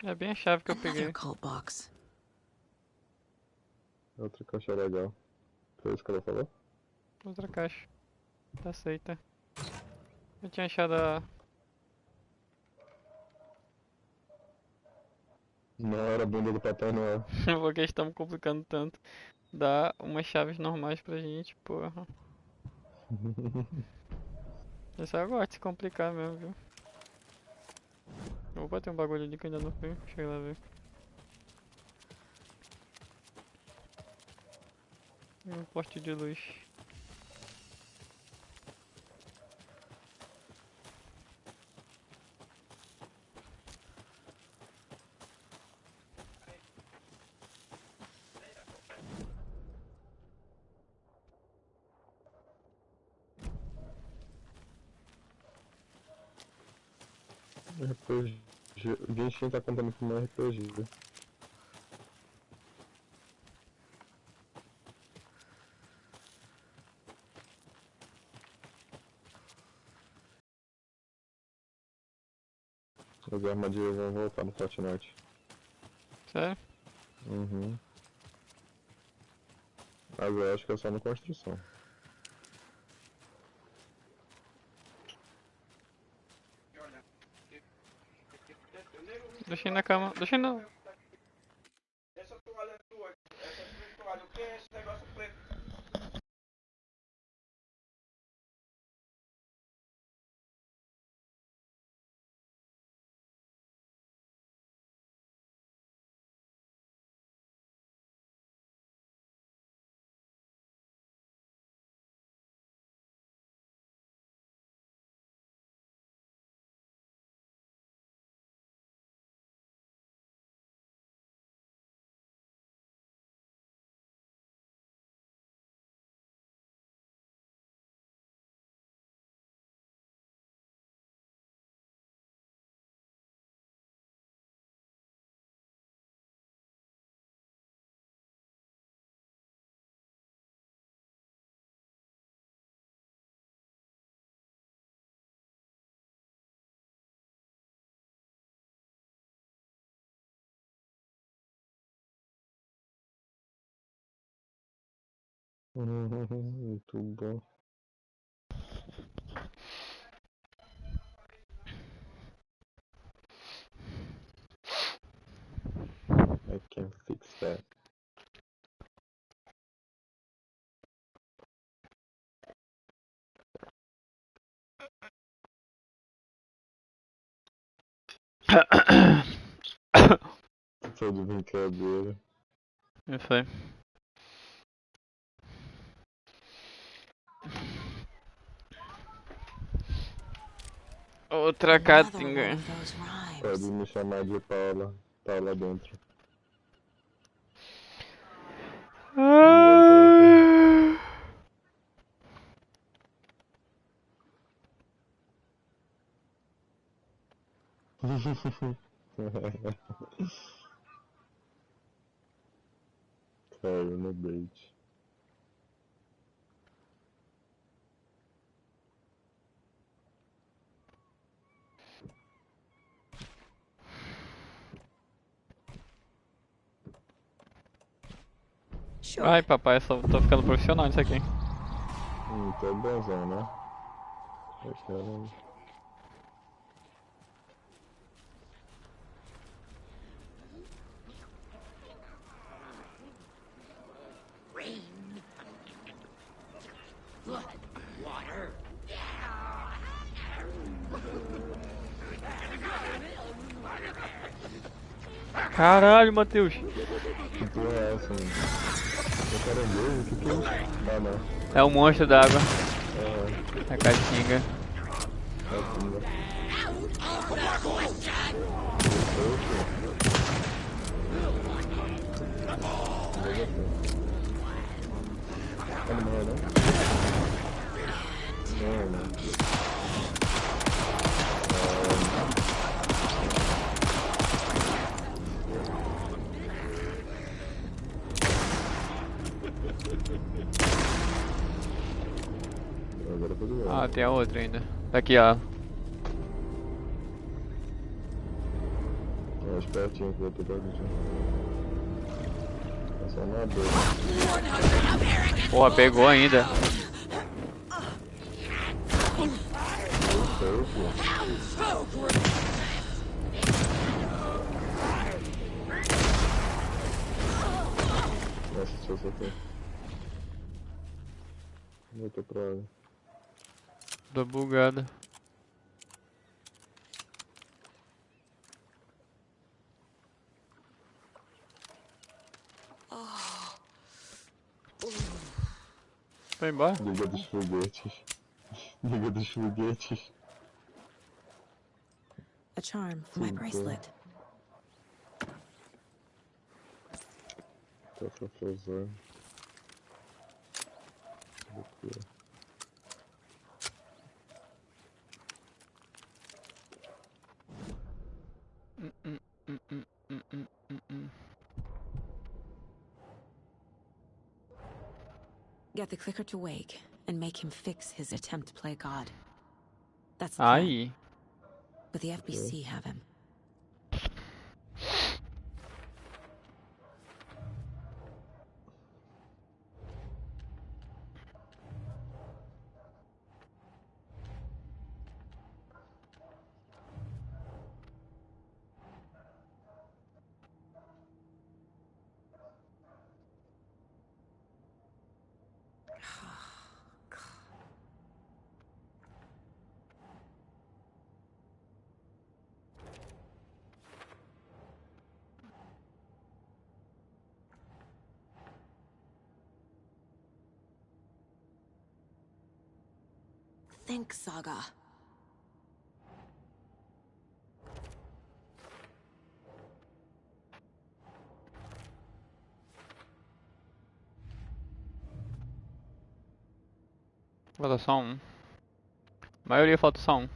É bem a chave que eu Another peguei. cult box. Outra caixa legal. Foi isso que ela falou? Outra caixa. Tá aceita. Eu tinha achado a... Não era a bunda do Papai Noel. Porque estamos complicando tanto. Dá umas chaves normais pra gente, porra. Eu só gosto de se complicar mesmo, viu? Opa, tem um bagulho ali que eu ainda não fui. Deixa eu ir lá ver. Um poste de luz. RPG. O Genshin tá contando como RPG. As armadilhas vão voltar no Fortnite. Sério? Uhum. Mas eu acho que é só na construção. Deixei na cama. Deixei não. Muito bom. I can fix that. Tô de brincadeira. Não foi. Outra Another catinga. one of those rhymes. Pode me chamar de Paula. Tá lá dentro. Caiu no bait. Sure. Ai, papai, eu só tô ficando profissional nisso aqui. Tá bonzão, né? Caramba. Caralho, Matheus. Que porra é essa, mano? É caranguejo? O que que é isso? Ah, não. É o monstro da água. É, A caatinga. é pinga. Tá no meio, não? Não. Agora foi do Ah, tem a outra ainda. Tá aqui, ó. É espertinho que eu tô perguntindo. É só na dor. Porra, pegou ainda. Saiu, pô. Nossa, deixa eu soltar. Voltou pra água. Tô bugado. Foi embora? Liga dos foguetes. Liga dos foguetes. A charm for my bracelet. Tá pra fazer. Loucura. Get the clicker to Wake and make him fix his attempt to play God. That's the plan. Aí. But the FBC have him. Think, Saga. Falta só um. A maioria falta só um.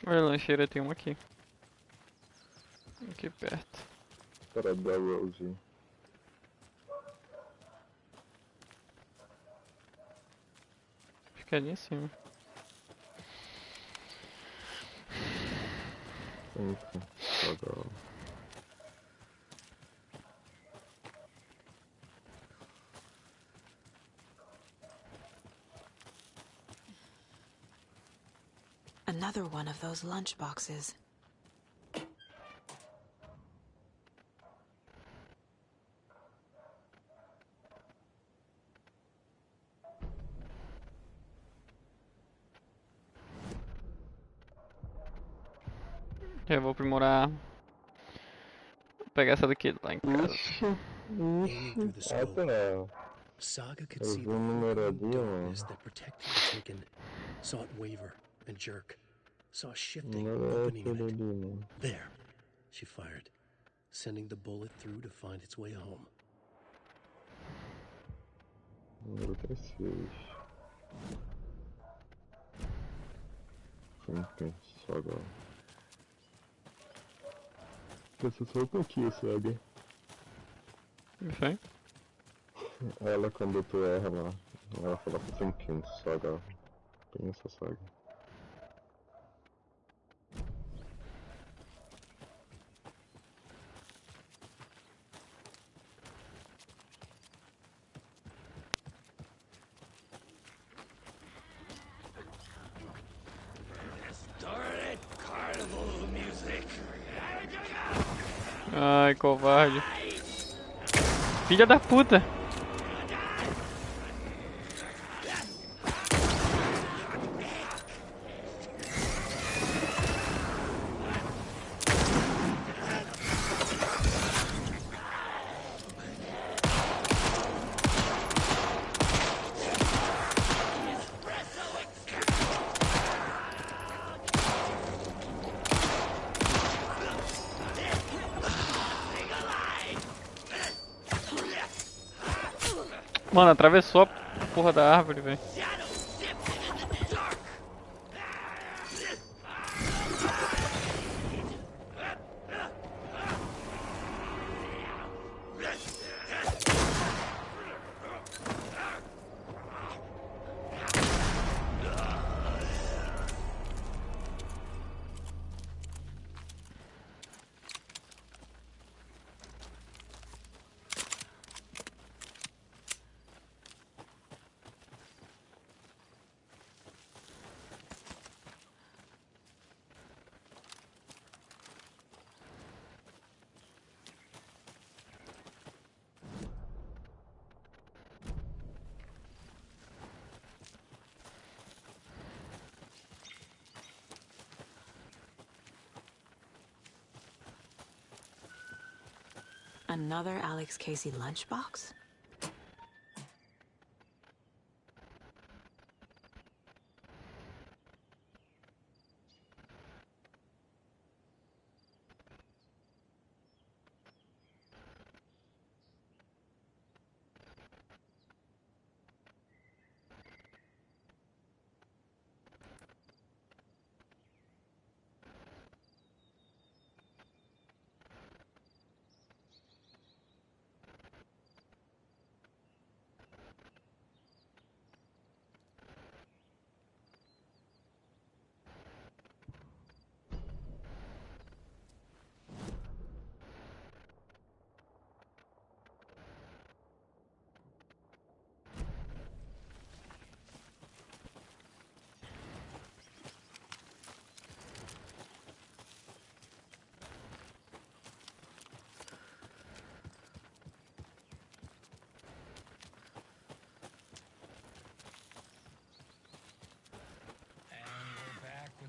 Olha, a lancheira tem uma aqui. Aqui perto. Para dar Rose. Acho que é ali em cima. Enfim, legal. Another one of those lunch boxes. Já vou aprimorar. Vou pegar essa daqui lá em casa. Ixi, Aiming through the ixi. Ah, scope, tá. Saga could Eu see vi the um numeradinho, darkness mano. that protected the Taken. Saw it waver and jerk. Saw a shifting, Número é opening in aquele it. ali, mano. There, she fired, sending the bullet through to find its way home. Número 36. Pumpkin Saga. Pensa só um pouquinho, Saga. Isso aí. Ela, quando tu erra lá, ela fala Pumpkin Saga. Pensa, Saga. Ai, covarde. Filha da puta. Mano, atravessou a porra da árvore, velho. Another Alex Casey lunchbox?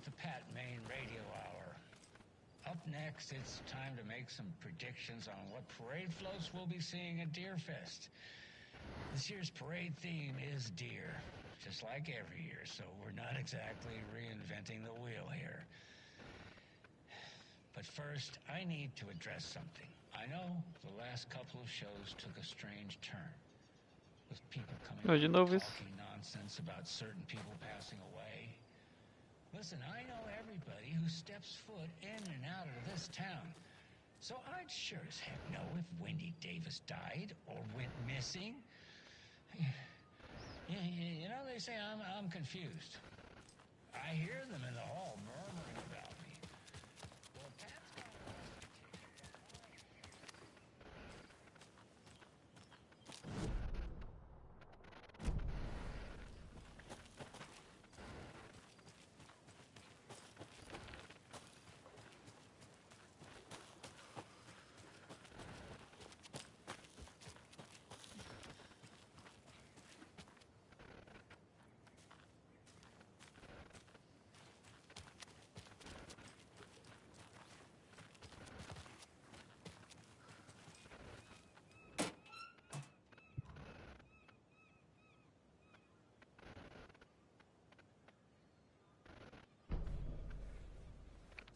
The Pat Main Radio Hour. Up next, it's time to make some predictions on what parade floats we'll be seeing at Deerfest. This year's parade theme is deer, just like every year, so we're not exactly reinventing the wheel here. But first, I need to address something. I know the last couple of shows took a strange turn, with people coming out talking nonsense about certain people passing away. Listen, I know everybody who steps foot in and out of this town. So I'd sure as heck know if Wendy Davis died or went missing. You know, they say I'm confused. I hear them in the hall murmuring about me. Well, Pat's got a reputation.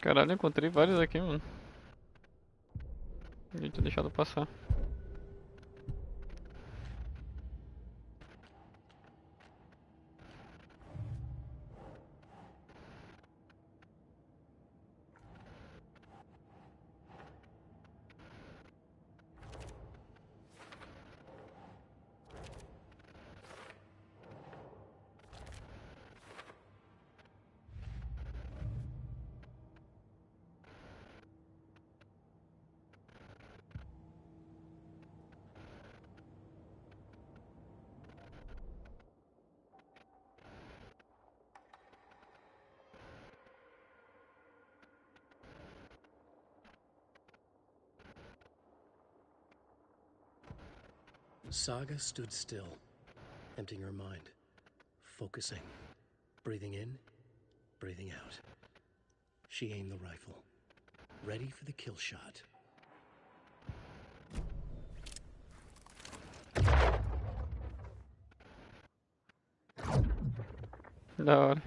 Caralho, encontrei vários aqui, mano. Devia ter deixado passar. Saga stood still, emptying her mind, focusing, breathing in, breathing out. She aimed the rifle, ready for the kill shot. Da hora.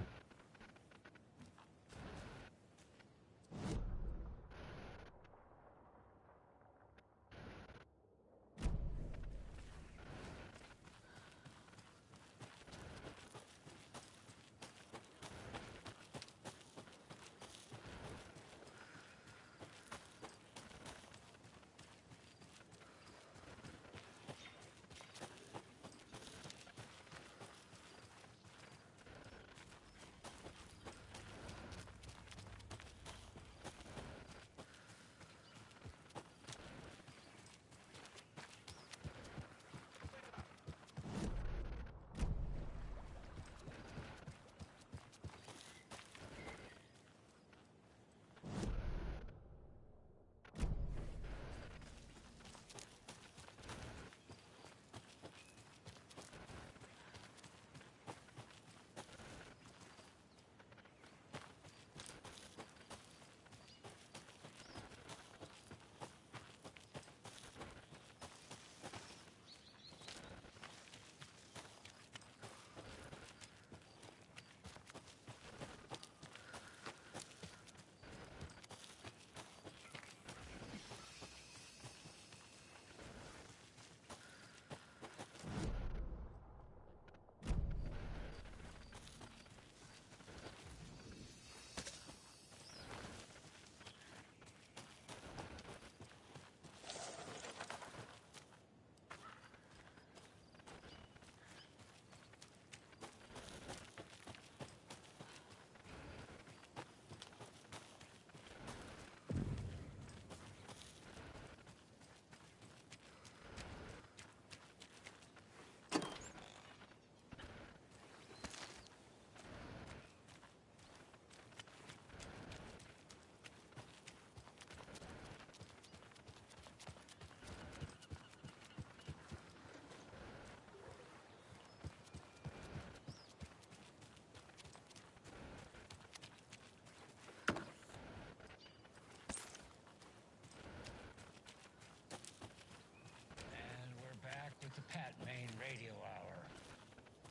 And we're back with the Pat Main Radio Hour.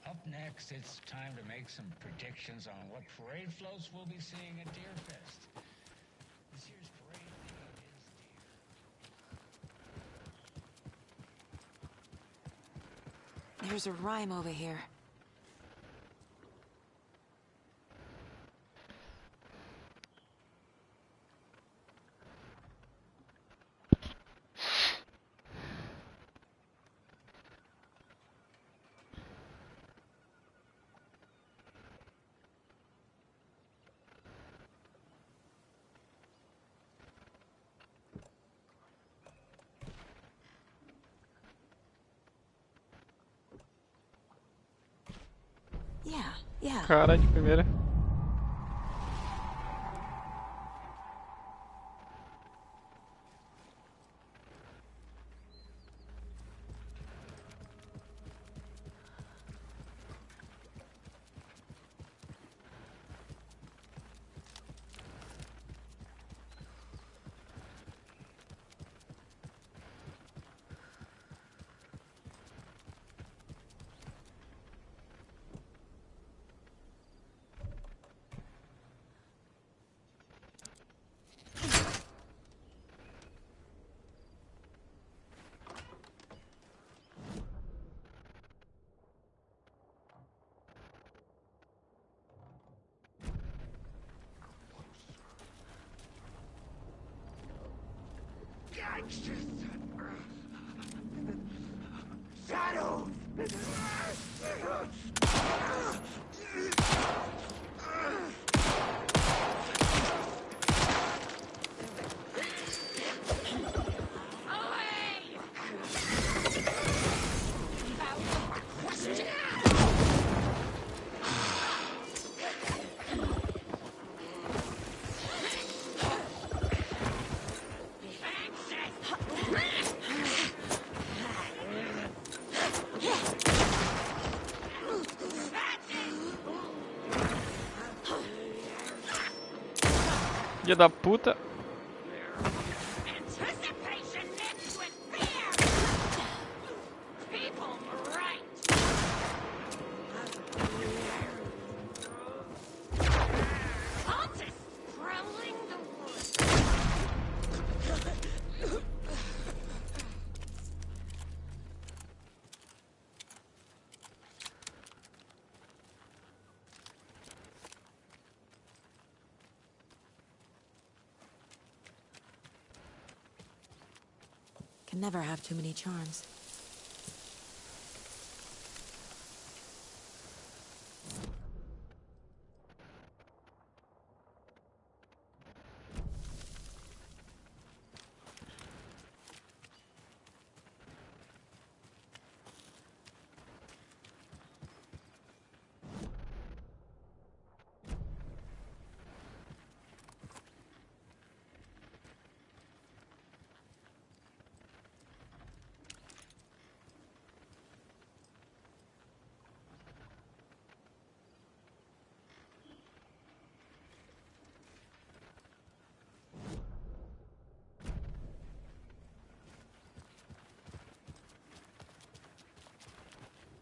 Up next, it's time to make some predictions on what parade floats we'll be seeing at Deerfest. This year's parade theme is deer. There's a rhyme over here. Yeah. Cara de primeira. Filha da puta. Anticipation mixed with fear. People right. Cultists prowling the woods. Can never have too many charms.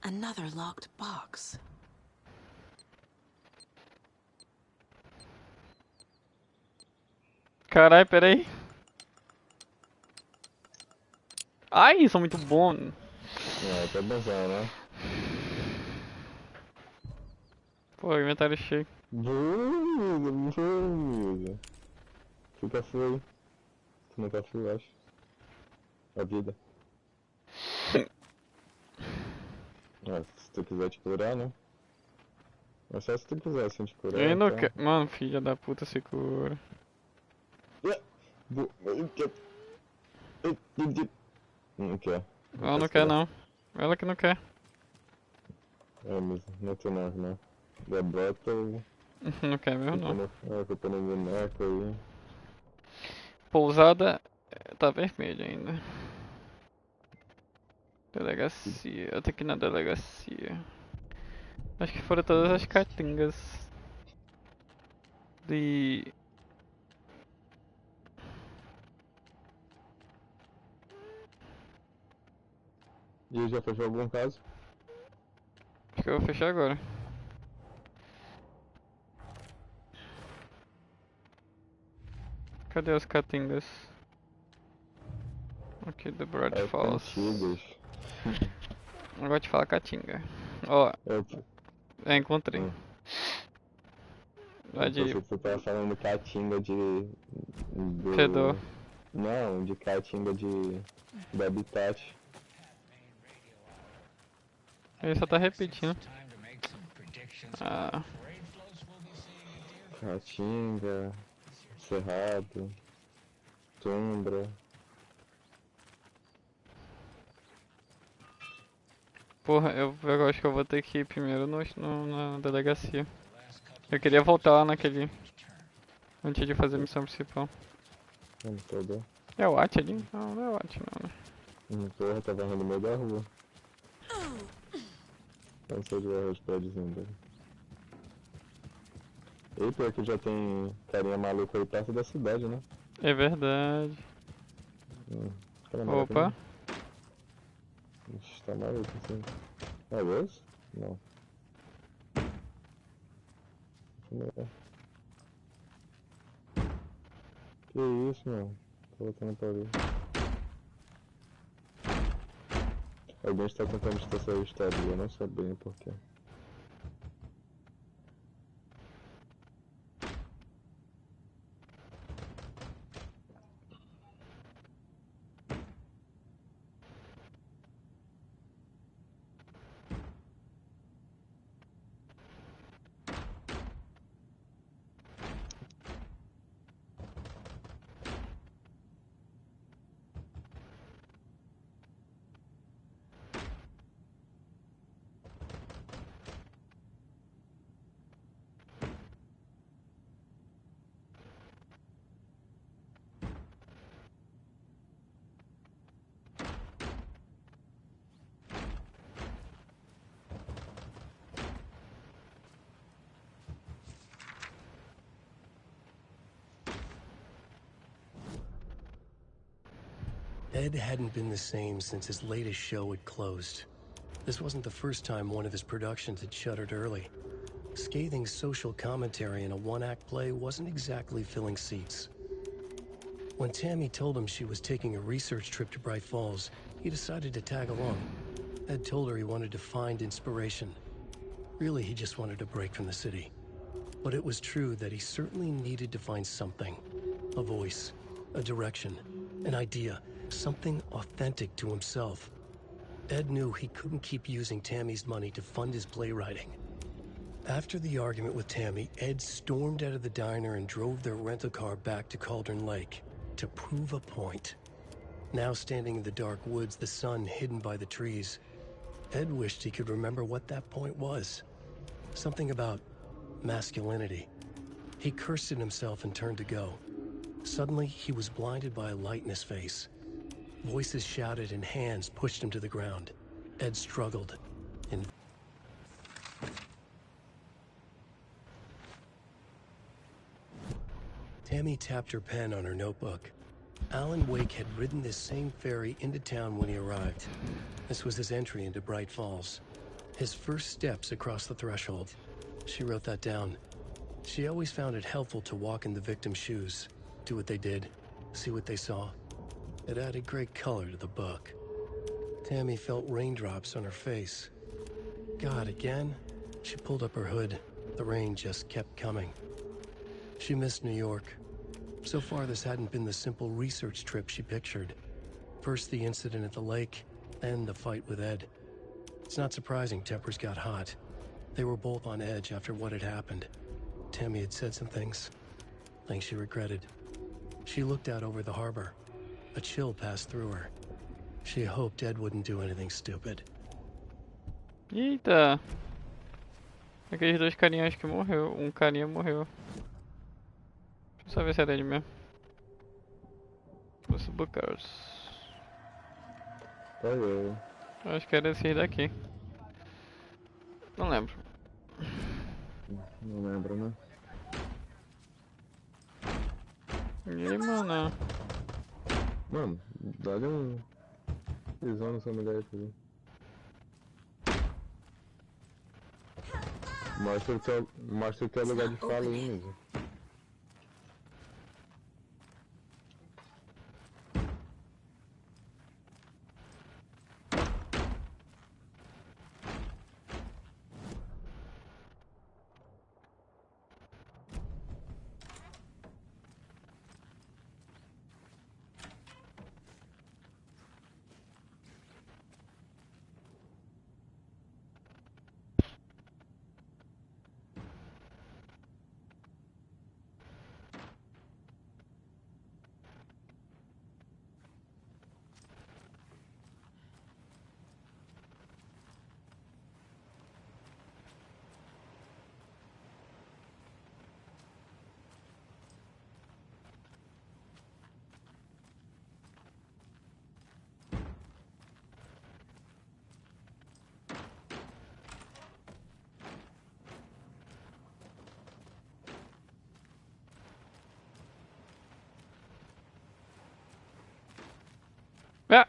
Another locked box. Carai, peraí. Ai, são muito bons. É, tá bonzão, né? Pô, inventário cheio. Bonza. Tu tá frio aí? Tu não tá frio, eu acho. A vida. Se tu quiser te curar, né? Mas só se tu quiser, assim, te curar. Eu não então... quero. Mano, filha da puta, se cura. Não quer. Ela não quer não. Ela que não quer. É, mas não tem nada, né? Da bota e... Não quer mesmo não. Culpa no boneco aí. Pousada tá vermelha ainda. Delegacia. Eu tenho que ir na delegacia. Acho que foram todas as caatingas. De... E já fechou algum caso? Acho que eu vou fechar agora. Cadê as caatingas? Aqui, The Broad Falls. Antigas. Eu gosto de falar caatinga. Ó, encontrei. Lá Eu pensei de que você tava falando caatinga de... Fedor. Não, de caatinga de habitat. Ele só tá repetindo. Ah, Caatinga, cerrado, tundra. porra, eu acho que eu vou ter que ir primeiro na delegacia. Eu queria voltar lá naquele... Antes de fazer a missão principal. Todo. É o At ali? Não, não é o At não, né? Porra, tá varrendo no meio da rua. Não sei de varrer os prédios dele. E pior que já tem carinha maluco aí perto da cidade, né? É verdade. Opa. Ixi, tá maluco assim. É esse? Não. Que isso, mano? Tô voltando pra ver. Alguém está tentando distanciar o estado e eu não sei bem porquê. Ed hadn't been the same since his latest show had closed. This wasn't the first time one of his productions had shuttered early. Scathing social commentary in a one-act play wasn't exactly filling seats. When Tammy told him she was taking a research trip to Bright Falls, he decided to tag along. Ed told her he wanted to find inspiration. Really, he just wanted a break from the city. But it was true that he certainly needed to find something. A voice, a direction, an idea, something authentic to himself. Ed knew he couldn't keep using Tammy's money to fund his playwriting. After the argument with Tammy, Ed stormed out of the diner and drove their rental car back to Cauldron Lake to prove a point. Now standing in the dark woods, the sun hidden by the trees, Ed wished he could remember what that point was. Something about masculinity. He cursed at himself and turned to go. Suddenly, he was blinded by a light in his face. Voices shouted and hands pushed him to the ground. Ed struggled. Tammy tapped her pen on her notebook. Alan Wake had ridden this same ferry into town when he arrived. This was his entry into Bright Falls. His first steps across the threshold. She wrote that down. She always found it helpful to walk in the victim's shoes, do what they did, see what they saw. It added great color to the book. Tammy felt raindrops on her face. God, again? She pulled up her hood. The rain just kept coming. She missed New York. So far, this hadn't been the simple research trip she pictured. First the incident at the lake, then the fight with Ed. It's not surprising tempers got hot. They were both on edge after what had happened. Tammy had said some things she regretted. She looked out over the harbor. A chill passed through her. She hoped Ed wouldn't do anything stupid. Eita! Aqueles dois carinhas que morreu. Um carinha morreu. Deixa eu só ver se era ele mesmo. Os Bookers. Tá eu. Acho que era esse daqui. Não lembro. Não lembro, né? E mano. Mano, dá-lhe um pisão nessa mulher aí, filho. Mostra o teu lugar de fala aí, mesmo. Ah!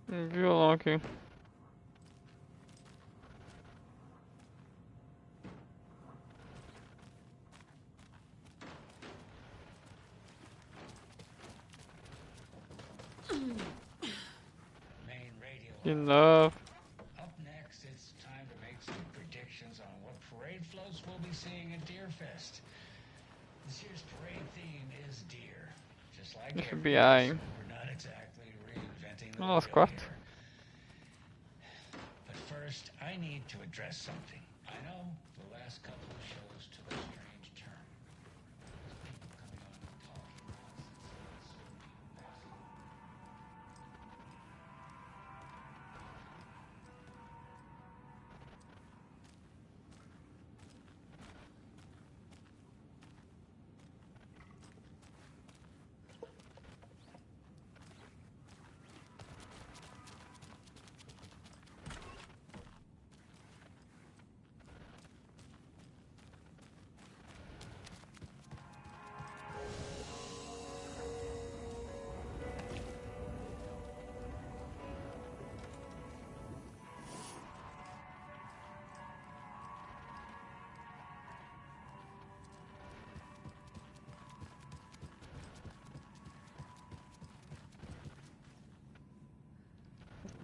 Violão aqui. Main radio. De novo. Up next, it's time to make some predictions on what parade floats we'll be seeing at Deerfest. This year's parade theme is deer. Just like Deixa eu every biar, year, hein. we're not exactly reinventing the Nossa, wheel corta. here. But first, I need to address something. I know the last couple of shows took a strange turn. People coming on and talking nonsense.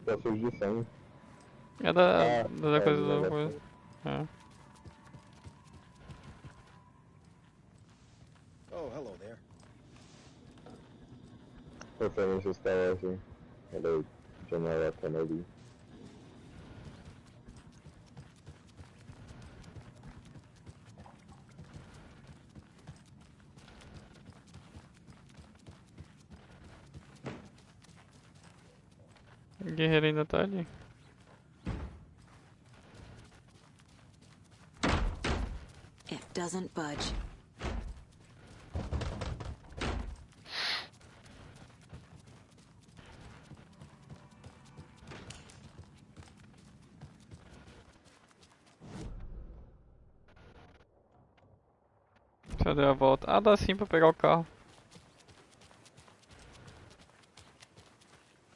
Tá sujo de sangue. É da é coisa do do negócio. coisa. É. Oh, hello there. Referência Star Wars, hein? Olha aí, General Kennedy. O guerreiro ainda tá ali. It doesn't budge. Já deu a volta. Ah, dá sim pra pegar o carro.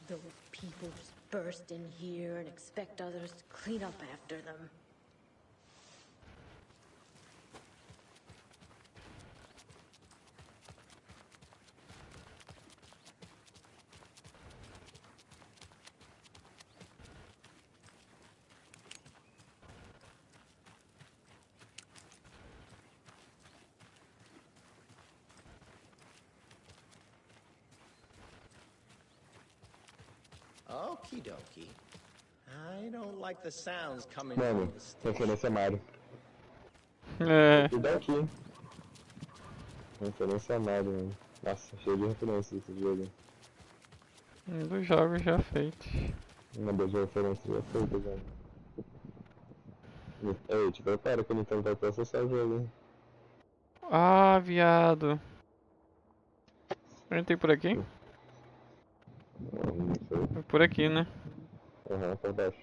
Those people just burst in here and expect others to clean up after them. Okie dokie. I don't like the sounds coming Mano, from the station. referência Mario. É. E daqui. Referência Mario, mano. Nossa, cheio de referências esse jogo. Um dos jogos já feitos. Uma das referências já feitas, já. Ei, te prepara que o Nintendo vai processar o jogo, hein? Ah, viado. Eu entrei por aqui? Não sei. É por aqui, né? Aham, por baixo.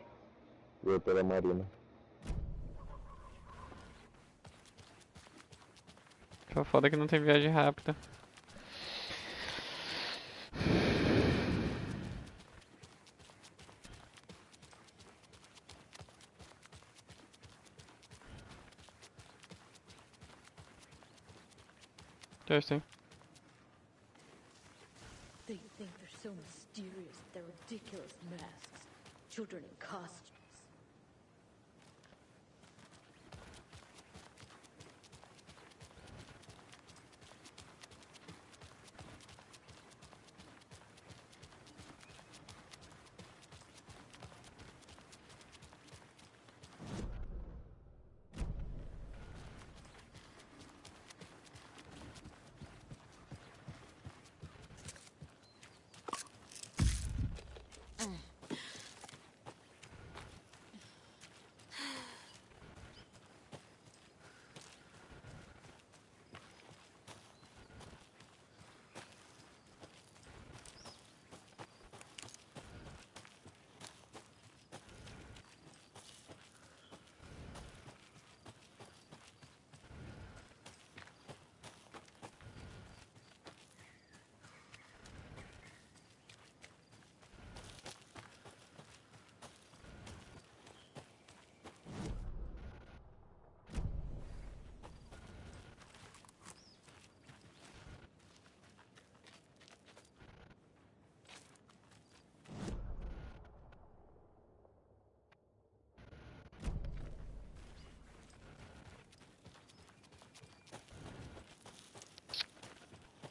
Veio pela Marina. Só foda que não tem viagem rápida. Testing. They think they're so mysterious with their ridiculous masks. Children in costumes.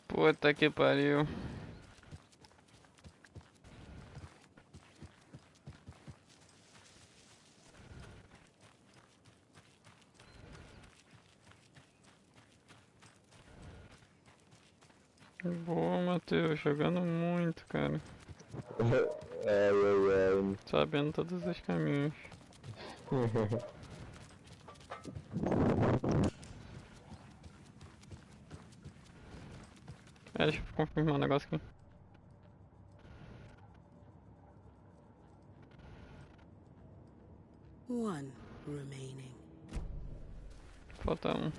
Puta que pariu. Boa, Matheus, jogando muito, cara. Ai, ai, Sabendo todos os caminhos. ai. Deixa eu confirmar um negócio aqui. One remaining. Falta um.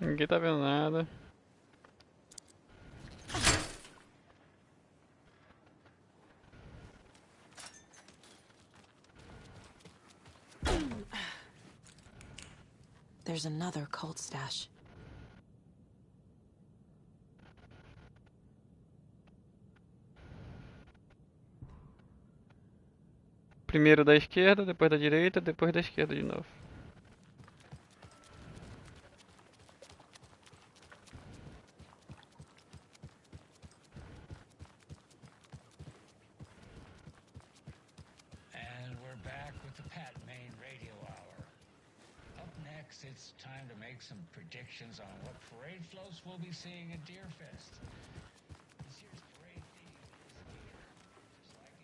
Ninguém tá vendo nada. There's another cult stash. Primeiro da esquerda, depois da direita, depois da esquerda de novo. And we're back with the Pat Main Radio Hour. Up next, it's time to make some predictions on what parade floats we'll be seeing at Deerfest. This year's parade theme is deer, just like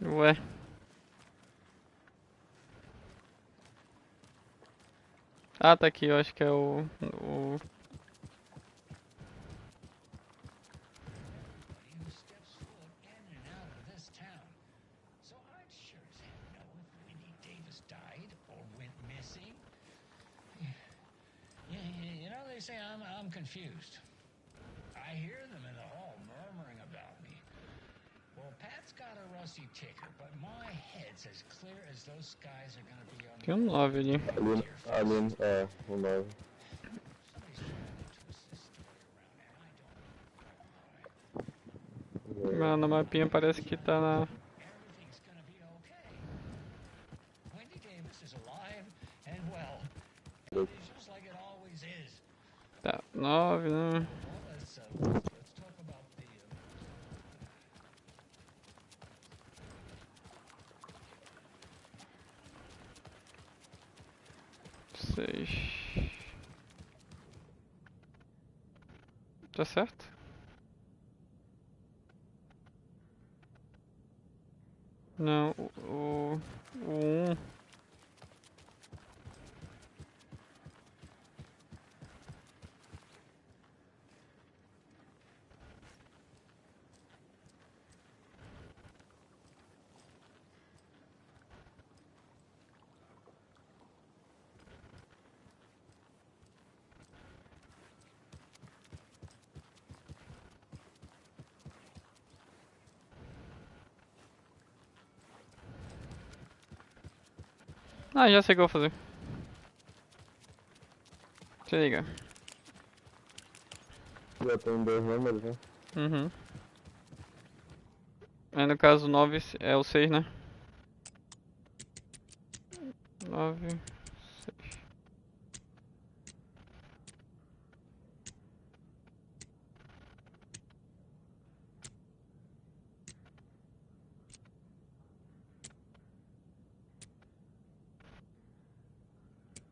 every Ué. Ah, tá aqui, eu acho que é o... who steps foot in and out of this town. So I'd sure as heck know if Winnie Davis died or went missing. You know, they say I'm confused. I hear them in the hall murmuring about me. Well, Pat's got a rusty ticker, but my head's as clear as those skies are gonna be on Tem um 9 ali. Ali, é, o 9. Somebody's trying to twist this story around, and I don't know quite why. Mas no mapinha parece que tá na... Everything's gonna be okay. Wendy Davis is alive and well. And it's just like it always is. Tá, 9, né? Well, let's talk about the... 6. Tá certo? Não, o 1. Ah, já sei o que eu vou fazer. Se liga. Já tem 2 números, né? Uhum. Aí no caso 9 é o 6, né? 9, 6.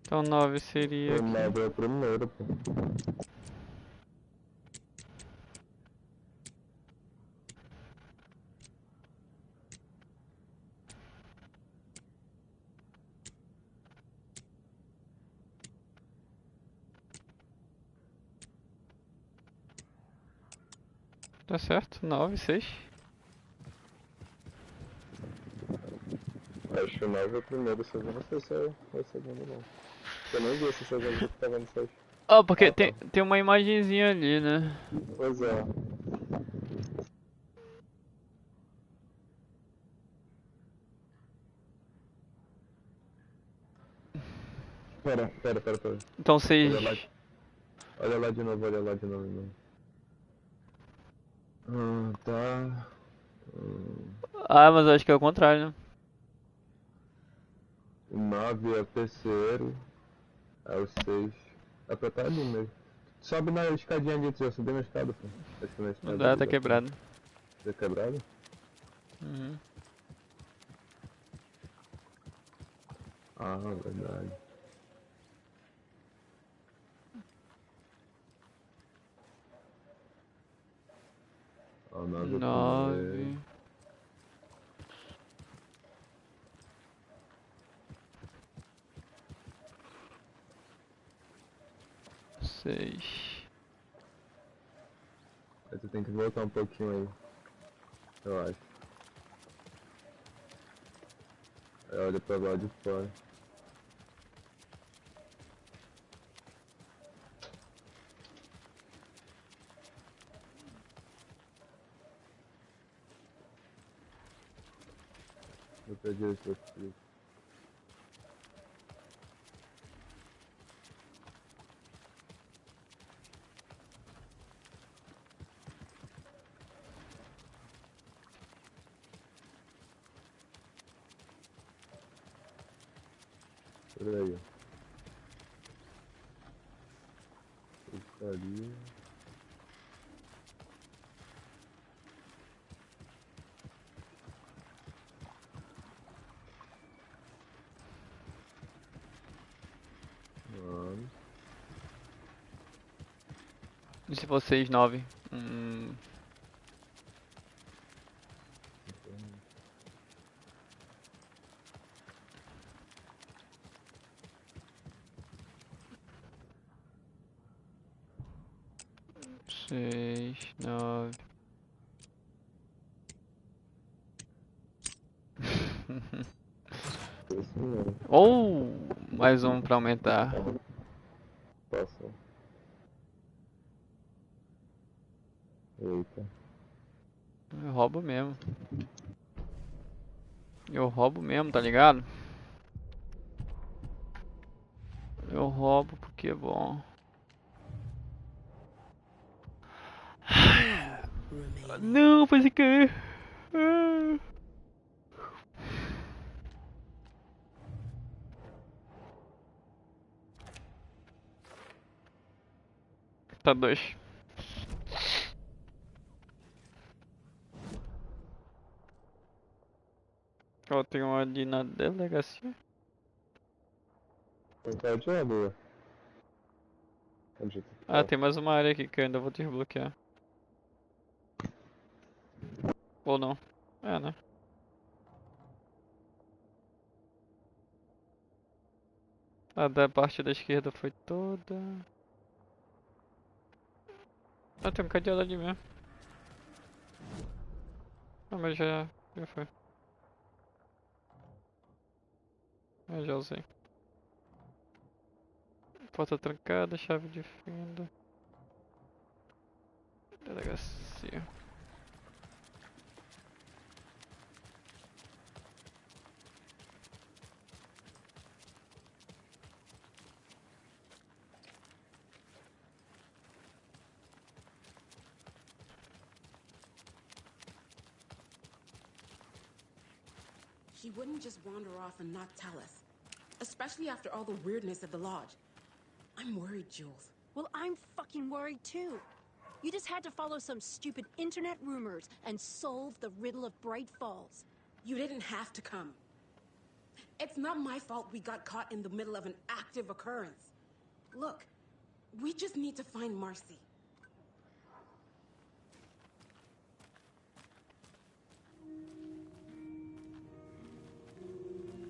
Então 9 seria O 9 aqui. é o primeiro, pô. Tá certo? 9, 6. Acho que o 9 é o primeiro, o segundo não sei se é o segundo não. Eu nem vi esse segundo que tava no 6. Oh, porque Ah, tá. tem uma imagenzinha ali, né? Pois é. Pera. Então 6. Olha lá de novo. Tá. Ah, mas eu acho que é o contrário, né? O 9 é o terceiro. É o 6. É pra estar ali mesmo. Sobe na escadinha ali, tu já subiu na escada, pô. Acho que na escada Não dá, ali tá já quebrado. Tá quebrado? Uhum. Ah, verdade. Ó, 9 é o 9. primeiro. 6. Aí tu tem que voltar um pouquinho aí. Eu acho. Aí olha pra lá de fora. Eu peguei esse outro. Peraí. Isso ali. Vamos. E se vocês 9? Seis, 9. Esse mesmo. Ou mais um pra aumentar. Passa. Eita. Eu roubo mesmo. Eu roubo mesmo, tá ligado? Eu roubo porque é bom. Não, foi sem querer. Tá 2. Ó, tem um ali na delegacia. Vontade é boa. Onde tu Ah, tá? tem mais uma área aqui que eu ainda vou desbloquear. Ou não. É, né? A da parte da esquerda foi toda. Ah, tem um cadeado ali mesmo. Ah, mas já foi. Eu já usei. Porta trancada, chave de fenda. Delegacia. She wouldn't just wander off and not tell us. Especially after all the weirdness at the lodge. I'm worried, Jules. Well, I'm fucking worried too. You just had to follow some stupid internet rumors and solve the riddle of Bright Falls. You didn't have to come. It's not my fault we got caught in the middle of an active occurrence. Look, we just need to find Marcy.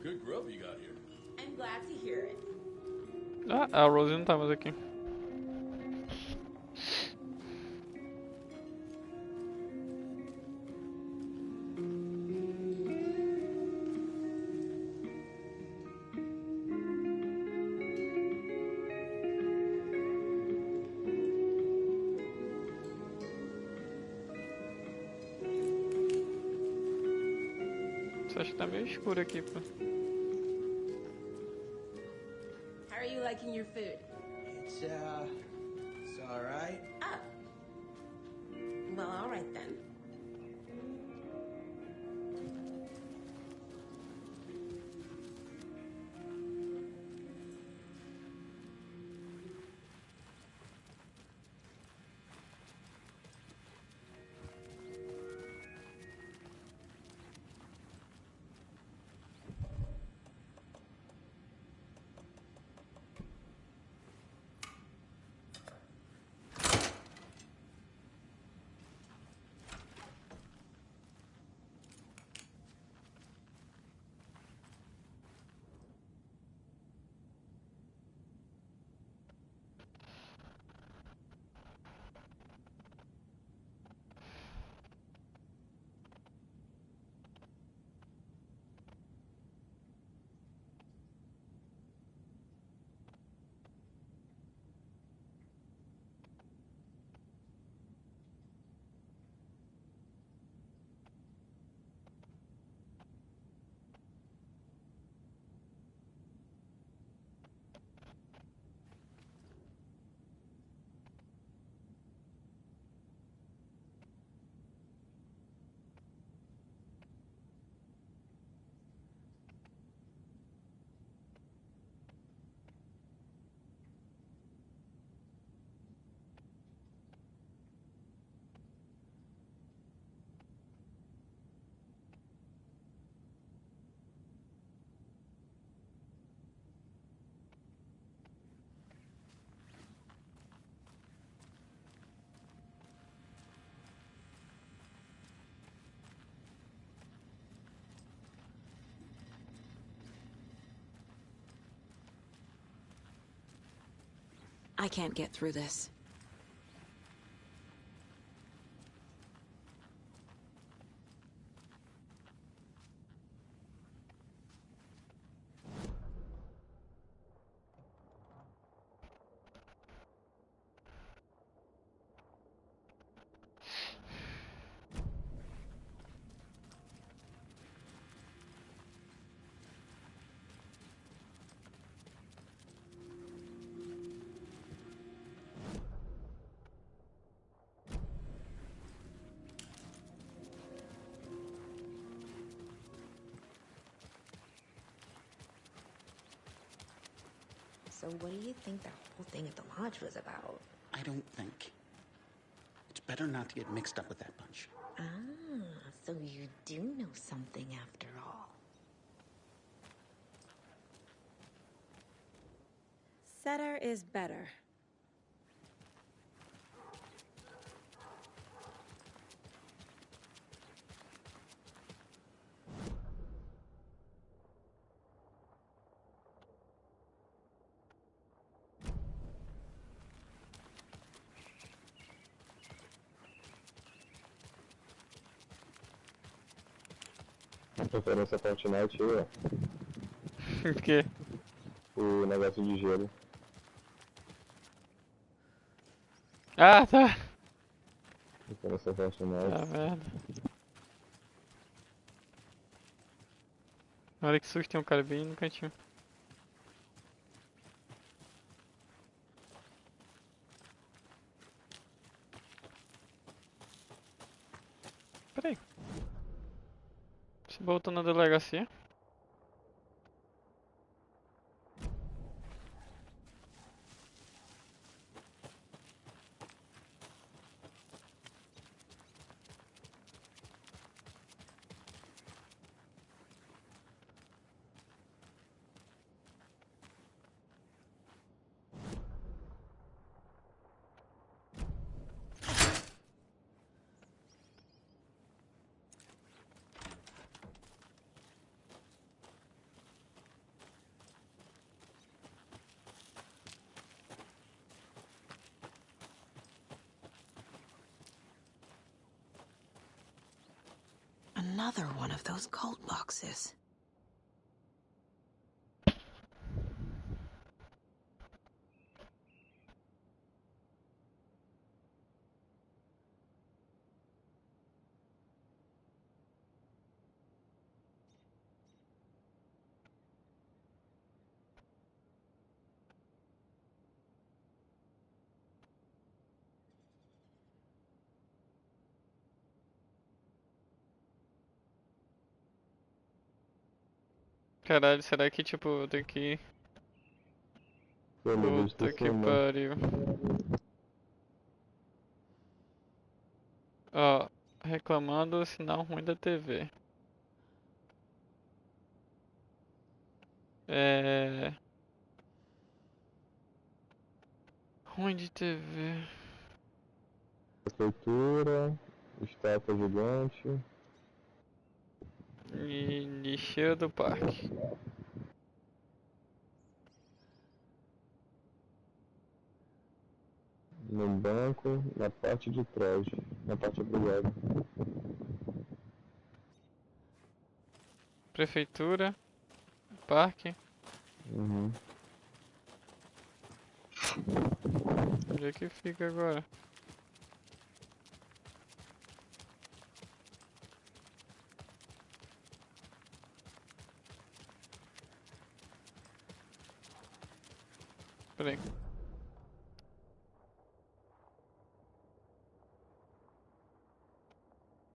Good grub you got here. I'm glad to hear it. Ah, a Rose não tá mais aqui. Só acho que tá meio escuro aqui, pô. How are you liking your food? It's alright. Oh. Well, alright then. I can't get through this. So what do you think that whole thing at the lodge was about? I don't think. It's better not to get mixed up with that bunch. Ah, so you do know something after all. Setter is better. Referência a Fortnite aí, ó. O quê? O negócio de gelo. Ah, tá. Referência a Fortnite. Ah, merda. Olha que susto, tem um cara bem no cantinho. Peraí. Você voltou na delegacia? Another one of those cult boxes. Caralho, será que tipo eu tenho que. Puta que pariu. Ó, reclamando do sinal ruim da TV. Ruim de TV. Prefeitura, estátua gigante. E lixeira do parque. No banco, na parte de trás, na parte abrigada. Prefeitura. Parque. Uhum. Onde é que fica agora? Peraí.